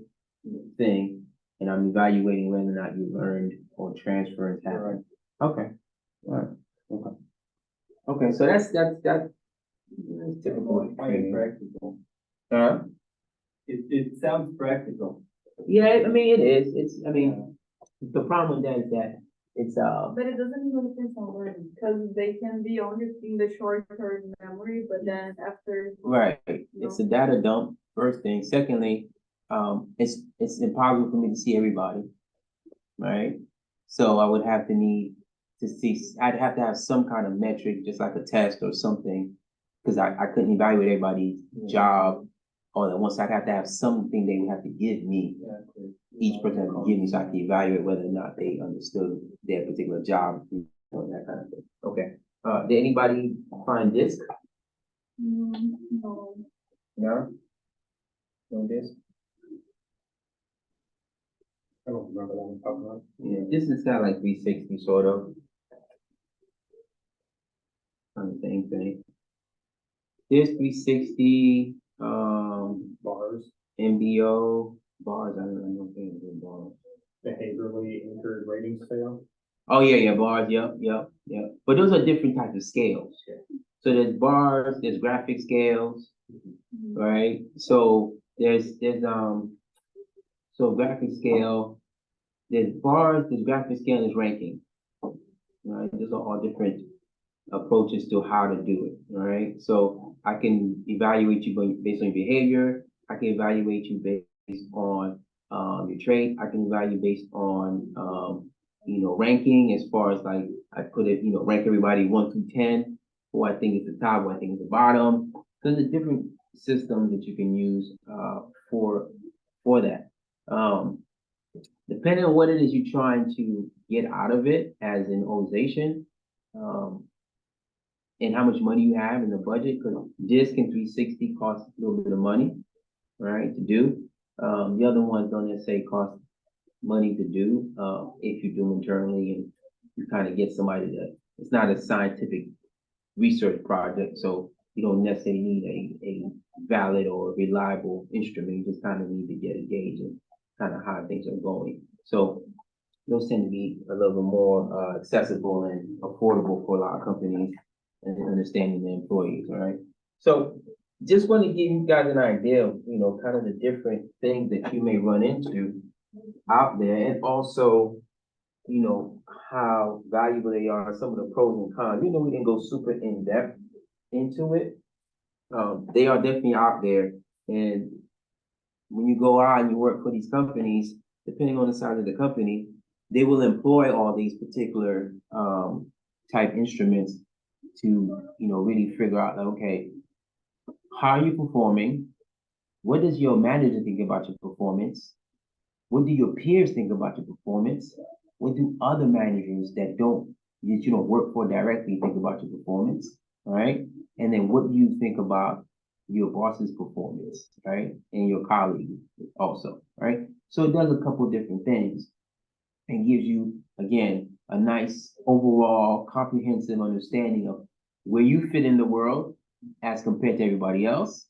thing, and I'm evaluating whether or not you learned or transference happened. Okay, all right, okay. Okay, so that's typical. Quite practical. Huh? It sounds practical. Yeah, I mean, it is, the problem with that is that it's, But it doesn't even depend on learning, because they can be only in the short-term memory, but then after. right, it's a data dump, first thing. Secondly, it's impossible for me to see everybody, right? So I would have to need to see, I'd have to have some kind of metric, just like a test or something, because I couldn't evaluate everybody's job all at once. I'd have to have something they would have to give me. Each person has to give me so I can evaluate whether or not they understood their particular job, that kind of thing. Okay, did anybody find this? No. No? No this? don't remember that one talking about. Yeah, this is kind of like 360 sort of. On the same thing. There's 360, Bars, MBO, bars, I don't know anything about bars. behaviorally anchored rating scale. Oh, yeah, bars, yep. But those are different types of scales. So there's bars, there's graphic scales, right? So so graphic scale, there's bars, there's graphic scale, there's ranking, right? Those are all different approaches to how to do it, all right? So I can evaluate you based on your behavior. I can evaluate you based on your traits. I can evaluate based on ranking as far as like I put it, rank everybody 1 through 10, who I think is the top, who I think is the bottom. So there's different systems that you can use for that. Depending on what it is you're trying to get out of it as an organization, and how much money you have in the budget, because Disk and 360 cost a little bit of money, right, to do. The other ones don't necessarily cost money to do if you do them internally and you kind of get somebody to, it's not a scientific research project, so you don't necessarily need a valid or reliable instrument. You just kind of need to get a gauge and kind of how things are going. So those tend to be a little bit more accessible and affordable for a lot of companies and understanding the employees, all right? So just want to give you guys an idea of, kind of the different things that you may run into out there, and also, how valuable they are, some of the pros and cons. We didn't go super in depth into it. They are definitely out there, and when you go out and you work for these companies, depending on the size of the company, they will employ all these particular type instruments to, really figure out, okay, how are you performing? What does your manager think about your performance? What do your peers think about your performance? What do other managers that you don't work for directly think about your performance, right? And then what do you think about your boss's performance, right? And your colleagues also, right? So it does a couple of different things and gives you, again, a nice overall comprehensive understanding of where you fit in the world as compared to everybody else,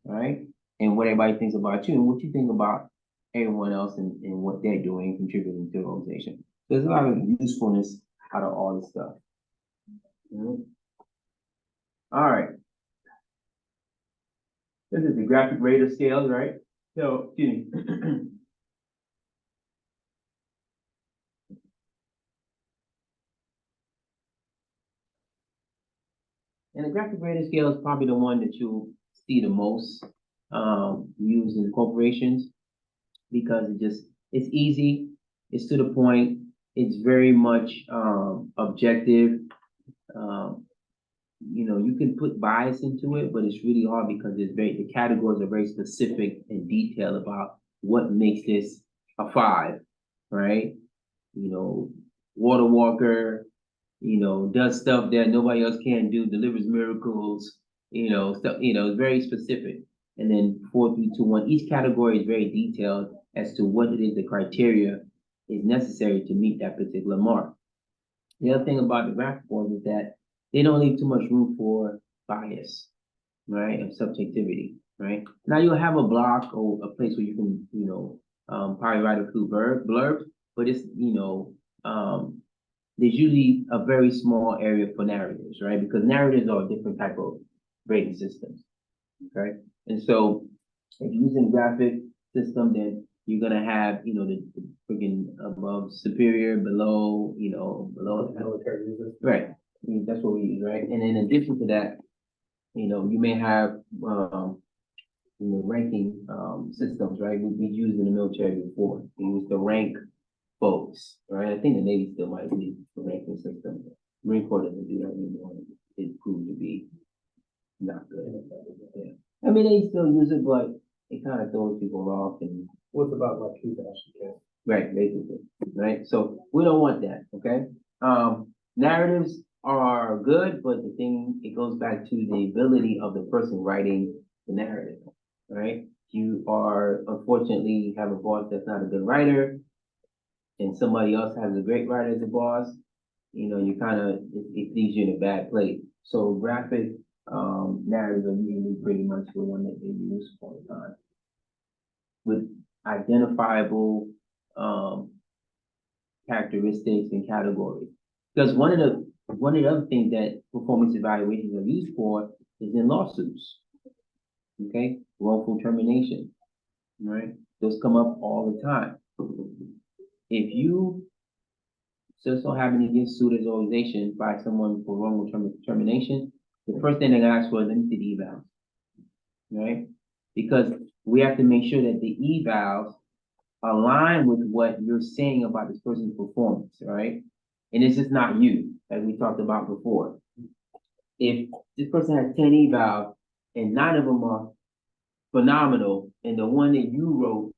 right? And what everybody thinks about you and what you think about everyone else and what they're doing, contributing to the organization. There's a lot of usefulness out of all this stuff. All right. This is the graphic rater scales, right? So, excuse me. And the graphic rating scale is probably the one that you'll see the most used in corporations, because it's easy, it's to the point, it's very much objective. You can put bias into it, but it's really hard because the categories are very specific and detailed about what makes this a 5, right? Water walker, does stuff that nobody else can do, delivers miracles, stuff, it's very specific. And then 4, 3, 2, 1, each category is very detailed as to what it is, the criteria is necessary to meet that particular mark. The other thing about the graphic boards is that they don't leave too much room for bias, right, and subjectivity, right? Now you'll have a block or a place where you can, probably write a few blurbs, but it's, there's usually a very small area for narratives, right? Because narratives are a different type of rating systems, okay? And so if you're using a graphic system, then you're gonna have, the freaking above superior, below, below. Military users. Right, that's what we use, right? And in addition to that, you may have, ranking systems, right? We used in the military before. We used to rank folks, right? I think the Navy still might use the ranking system. Marine Corps doesn't do that anymore. It proved to be not good. Yeah. I mean, they still use it, but it kind of throws people off. And What's about like who's actually? right, basically, right? So we don't want that, okay? Narratives are good, but it goes back to the ability of the person writing the narrative, right? You unfortunately have a boss that's not a good writer, and somebody else has a great writer as a boss, you know, you kind of, it leaves you in a bad place. So graphic, narratives are usually pretty much the one that they use all the time. With identifiable, characteristics and categories. Because one of the other things that performance evaluations are used for is in lawsuits. Okay, wrongful termination, right? Those come up all the time. If you just so happen to get sued as an organization by someone for wrongful termination, the first thing they're gonna ask for is let me see the evals, right? Because we have to make sure that the evals align with what you're saying about this person's performance, right? And it's just not you, as we talked about before. If this person has 10 evals and 9 of them are phenomenal, and the one that you wrote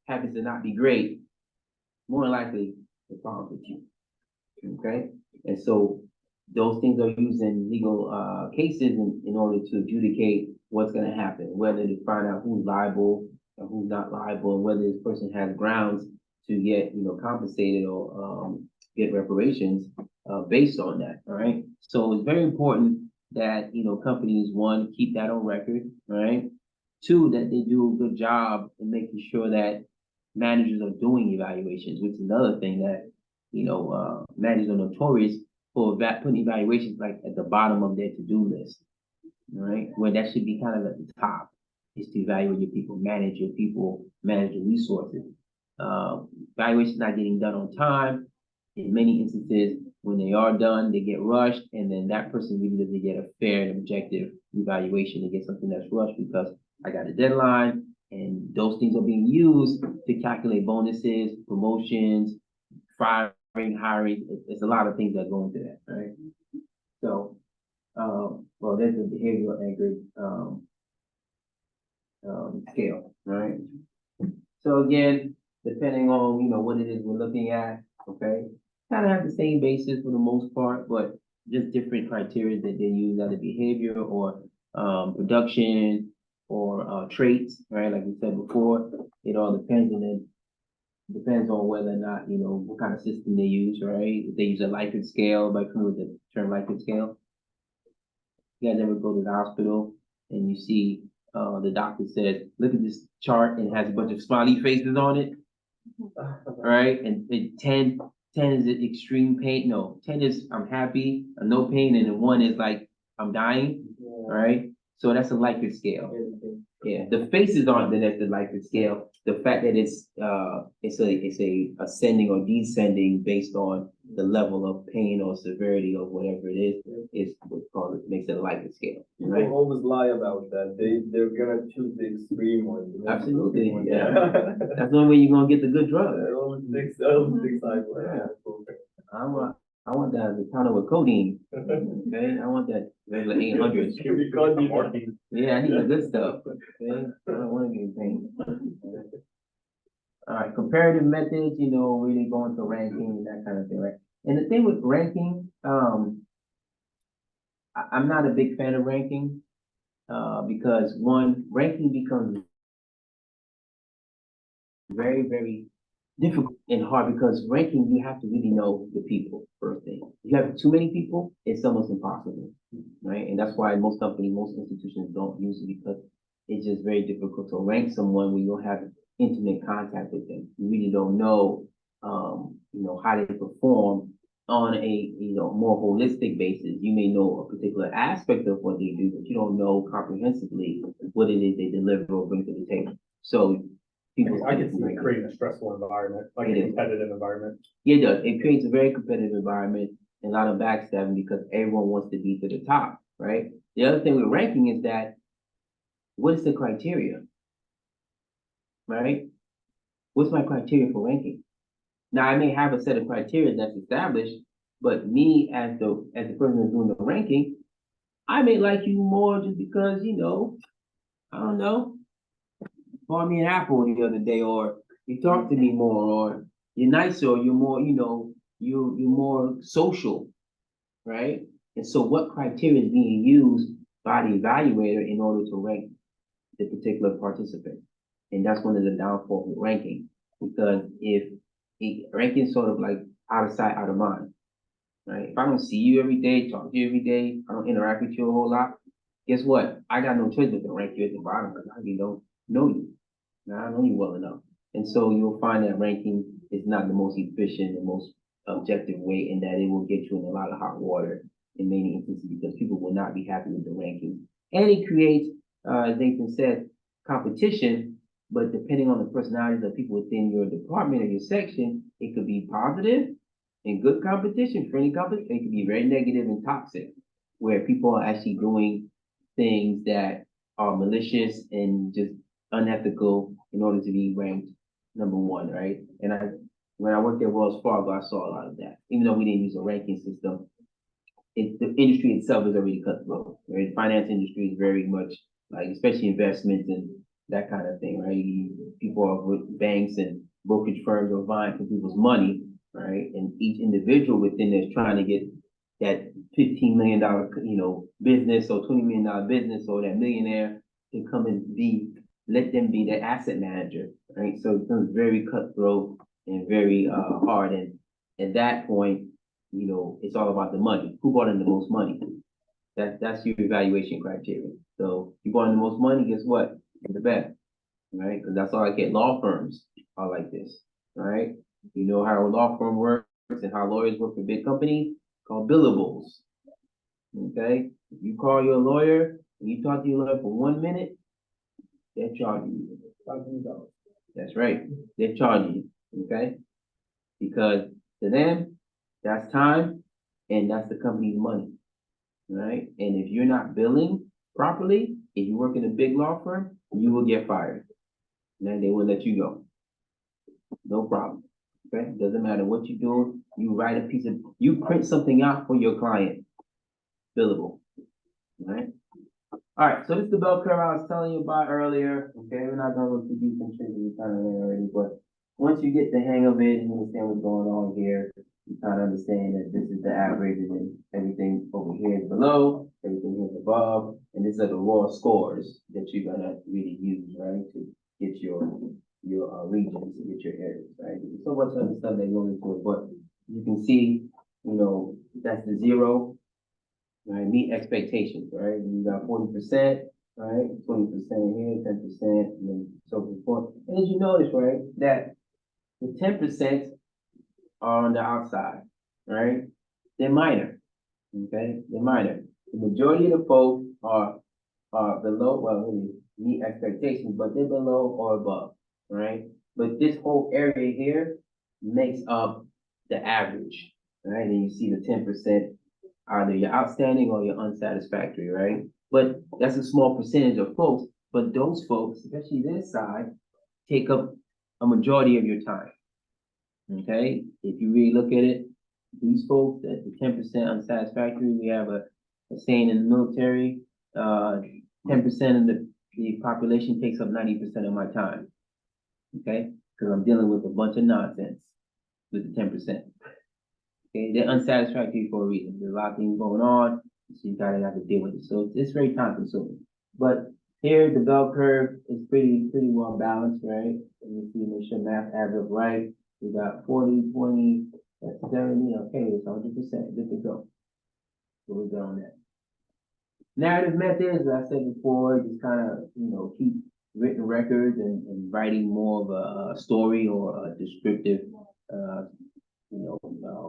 happens to not be great, more than likely the problem with you. Okay? And so those things are used in legal cases in order to adjudicate what's going to happen, whether to find out who's liable and who's not liable, and whether this person has grounds to get, you know, compensated or get reparations based on that. All right. So it's very important that, you know, companies, one, keep that on record, right? Two, that they do a good job in making sure that managers are doing evaluations, which is another thing that, you know, managers are notorious for putting evaluations like at the bottom of their to-do list, right? Where that should be kind of at the top, is to evaluate your people, manage your people, manage your resources. Evaluations not getting done on time. In many instances, when they are done, they get rushed, and then that person really doesn't get a fair and objective evaluation. They get something that's rushed because I got a deadline, and those things are being used to calculate bonuses, promotions, firing, hiring. It's a lot of things that go into that, right? So, well, there's a behavioral anchored scale, right? So again, depending on, you know, what it is we're looking at, okay, kind of have the same basis for the most part, but just different criteria that they use, either behavior or production or traits, right? Like we said before, it all depends, and then depends on whether or not, you know, what kind of system they use, right? If they use a Likert scale, by coming with the term Likert scale. You guys ever go to the hospital and you see the doctor says, look at this chart, and it has a bunch of smiley faces on it, right? And 10 is extreme pain. No, 10 is I'm happy, I'm no pain, and then 1 is like I'm dying, right? So that's a Likert scale. Yeah, the faces aren't that's the Likert scale. The fact that it's a ascending or descending based on the level of pain or severity or whatever it is what's called, it makes it a Likert scale. Right? People always lie about that. They're gonna choose the extreme one. Absolutely, yeah. That's the only way you're gonna get the good drug. I want that as a counter with codeine. Okay, I want that regular 800. Yeah, I need the good stuff. Okay, I don't want to get in pain. All right, comparative methods, you know, really going to ranking and that kind of thing, right? And the thing with ranking, I'm not a big fan of ranking, because one, ranking becomes very, very difficult and hard, because ranking, you have to really know the people first thing. If you have too many people, it's almost impossible, right? And that's why most companies, most institutions don't use it, because it's just very difficult to rank someone when you don't have intimate contact with them. You really don't know, you know, how they perform on a, you know, more holistic basis. You may know a particular aspect of what they do, but you don't know comprehensively what it is they deliver or bring to the table. So I can see it creating a stressful environment, like a competitive environment. Yeah, it does. It creates a very competitive environment and a lot of backstabbing, because everyone wants to be to the top, right? The other thing with ranking is that, what is the criteria, right? What's my criteria for ranking? Now, I may have a set of criteria that's established, but me as the person who's doing the ranking, I may like you more just because, you know, I don't know, bought me an apple the other day, or you talk to me more, or you're nicer, or you're more, you know, you're more social, right? And so what criteria is being used by the evaluator in order to rank the particular participant? And that's one of the downfalls of ranking, because if ranking is sort of like out of sight, out of mind, right? If I don't see you every day, talk to you every day, I don't interact with you a whole lot, guess what? I got no choice but to rank you at the bottom because I really don't know you. Now, I know you well enough. And so you'll find that ranking is not the most efficient and most objective way, and that it will get you in a lot of hot water in many instances because people will not be happy with the ranking. And it creates, as Nathan said, competition, but depending on the personalities of people within your department or your section, it could be positive and good competition, friendly competition. It could be very negative and toxic, where people are actually doing things that are malicious and just unethical in order to be ranked number one, right? And when I worked at Wells Fargo, I saw a lot of that. Even though we didn't use a ranking system, the industry itself is already cutthroat. Right? The finance industry is very much like, especially investments and that kind of thing, right? People are with banks and brokerage firms are vying for people's money, right? And each individual within there is trying to get that $15 million, business or $20 million business, or that millionaire to come and let them be the asset manager, right? So it becomes very cutthroat and very hard. And at that point, it's all about the money. Who brought in the most money? That's your evaluation criteria. So you brought in the most money, guess what? You're the best, right? Because that's all I get. Law firms are like this, right? You know how a law firm works and how lawyers work for big companies, called billables. Okay? If you call your lawyer and you talk to your lawyer for 1 minute, they're charging you $500. That's right. They're charging you, okay? Because to them, that's time and that's the company's money, right? And if you're not billing properly, if you work in a big law firm, you will get fired. And then they will let you go. No problem. Okay? Doesn't matter what you do. You print something out for your client. Billable. Right? All right, so this is the bell curve I was telling you about earlier. Okay, we're not gonna go too deep into it, we kind of learned already, but once you get the hang of it and you understand what's going on here, you kind of understand that this is the average and then everything over here is below, everything here is above, and these are the raw scores that you're gonna really use, right, to get your regions, to get your areas, right? There's so much other stuff that goes into it, but you can see, that's the zero. Right, meet expectations, right? You got 40%, right? 20% here, 10%, and then so forth. And as you notice, right, that the 10% are on the outside, right? They're minor, okay? They're minor. The majority of the folks are below, well, meet expectations, but they're below or above, right? But this whole area here makes up the average, right? And you see the 10%. Either you're outstanding or you're unsatisfactory, right? But that's a small percentage of folks, but those folks, especially this side, take up a majority of your time, okay? If you really look at it, these folks, at the 10% unsatisfactory, we have a saying in the military, 10% of the population takes up 90% of my time, okay? Because I'm dealing with a bunch of nonsense with the 10%. Okay, they're unsatisfactory for a reason. There's a lot of things going on, so you gotta have to deal with it. So it's very time consuming. But here the bell curve is pretty well balanced, right? And you see, make sure math adds up right. We got 40, 20, that's 70. Okay, it's 100%. Good to go. So we're good on that. Narrative methods, as I said before, just kind of keep written records and writing more of a story or a descriptive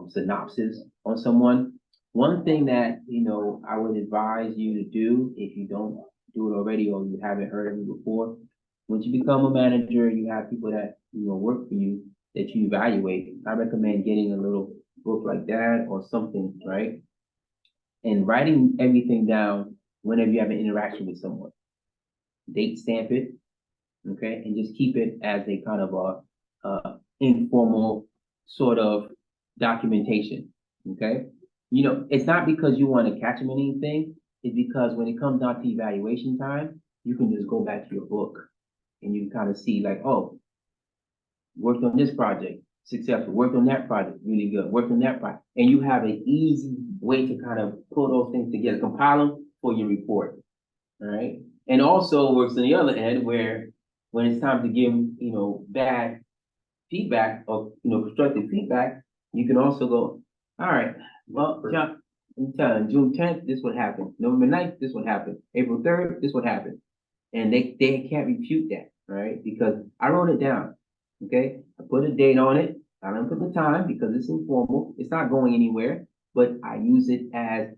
synopsis on someone. One thing that, I would advise you to do if you don't do it already or you haven't heard of it before, once you become a manager, you have people that, work for you that you evaluate. I recommend getting a little book like that or something, right? And writing everything down whenever you have an interaction with someone. Date stamp it, okay? And just keep it as a kind of a informal sort of documentation, okay? It's not because you want to catch them in anything, it's because when it comes down to evaluation time, you can just go back to your book and you kind of see like, oh, worked on this project, successful, worked on that project, really good, worked on that project. And you have an easy way to kind of pull those things together, compile them for your report, all right? And also works on the other end where when it's time to give, bad feedback or, constructive feedback, you can also go, all right, well, John, I'm telling you, June 10th, this would happen. November 9th, this would happen. April 3rd, this would happen. And they can't refute that, right? Because I wrote it down, okay? I put a date on it. I don't put the time because it's informal. It's not going anywhere, but I use it as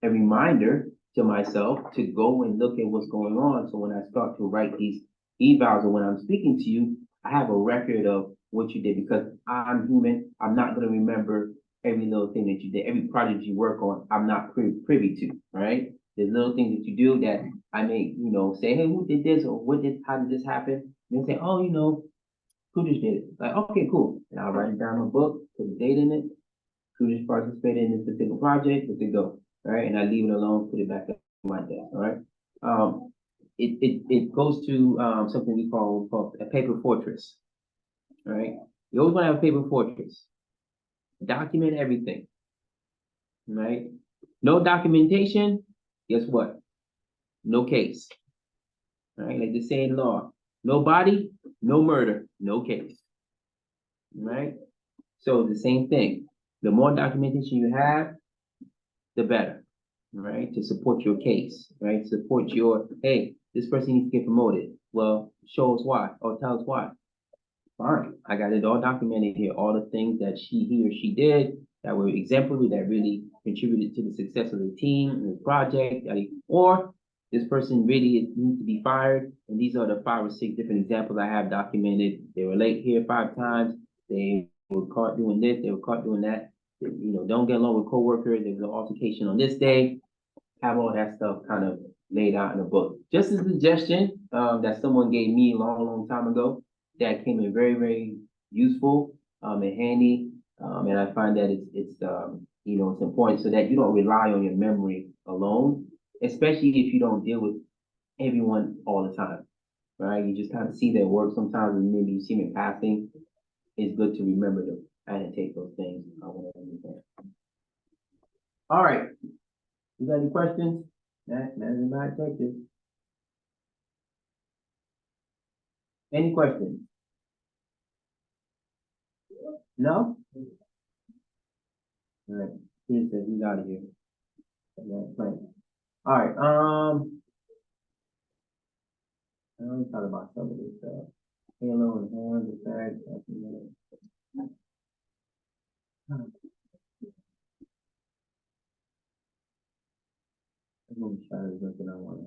a reminder to myself to go and look at what's going on. So when I start to write these evals or when I'm speaking to you, I have a record of what you did because I'm human. I'm not going to remember every little thing that you did, every project you work on. I'm not privy to, right? There's little things that you do that I may, say, hey, who did this or how did this happen? And they say, oh, Kudish did it. Like, okay, cool. And I'll write it down in my book, put a date in it. Kudish participated in this particular project, let it go. All right, and I leave it alone, put it back in my desk. All right. It goes to something we call a paper fortress. All right. You always want to have a paper fortress. Document everything. Right? No documentation, guess what? No case. All right, like they say in law. No body, no murder, no case. Right? So the same thing. The more documentation you have, the better. Right? To support your case. Right? Support your, hey, this person needs to get promoted. Well, show us why or tell us why. Fine. I got it all documented here. All the things that he or she did that were exemplary, that really contributed to the success of the team and the project, or this person really needs to be fired. And these are the 5 or 6 different examples I have documented. They were late here 5 times. They were caught doing this. They were caught doing that. Don't get along with coworkers. There was an altercation on this day. Have all that stuff kind of laid out in a book. Just a suggestion that someone gave me a long, long time ago that came in very, very useful and handy. And I find that it's important so that you don't rely on your memory alone, especially if you don't deal with everyone all the time, right? You just kind of see their work sometimes and maybe you see them in passing. It's good to remember them and take those things. All right. You got any questions? Management objective. Any questions? No? All right. He says he's out of here. All right. I already thought about some of this stuff. Halo and horns, the fact. I'm gonna try to look at I want to.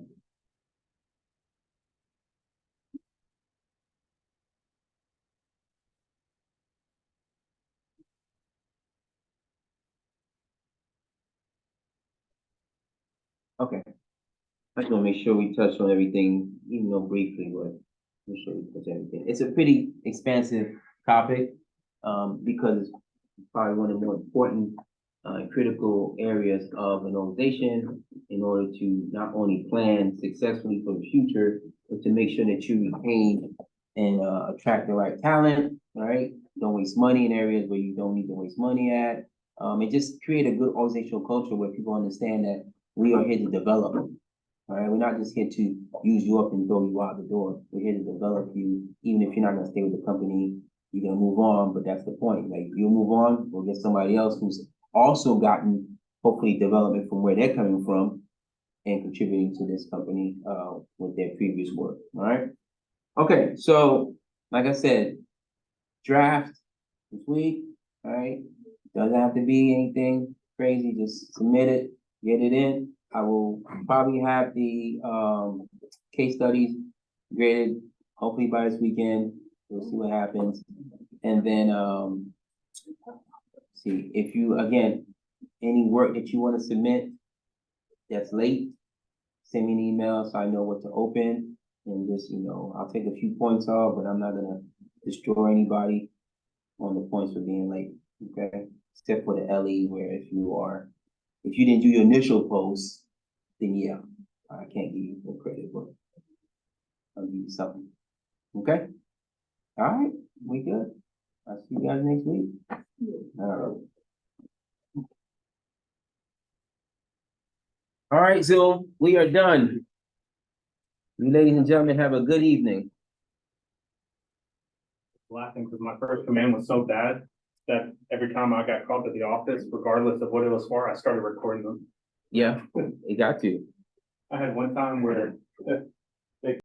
Okay. I just want to make sure we touch on everything, even though briefly, but make sure we touch everything. It's a pretty expansive topic because it's probably one of the more important critical areas of an organization in order to not only plan successfully for the future, but to make sure that you retain and attract the right talent, right? Don't waste money in areas where you don't need to waste money at. And just create a good organizational culture where people understand that we are here to develop. All right, we're not just here to use you up and throw you out the door. We're here to develop you, even if you're not gonna stay with the company, you're gonna move on, but that's the point. Like you'll move on, we'll get somebody else who's also gotten hopefully development from where they're coming from and contributing to this company with their previous work. All right. Okay, so like I said, draft this week. All right. Doesn't have to be anything crazy, just submit it, get it in. I will probably have the case studies graded hopefully by this weekend. We'll see what happens. And then see if you, again, any work that you want to submit that's late, send me an email so I know what to open. And just, I'll take a few points off, but I'm not gonna destroy anybody on the points for being late. Okay, except for the LE where if you didn't do your initial post, then yeah, I can't give you full credit, but I'll give you something. Okay? All right, we good. I'll see you guys next week. All right. All right, Zoom, we are done. You ladies and gentlemen, have a good evening. laughing because my first command was so bad that every time I got called to the office, regardless of what it was for, I started recording them. Yeah, it got to. I had one time where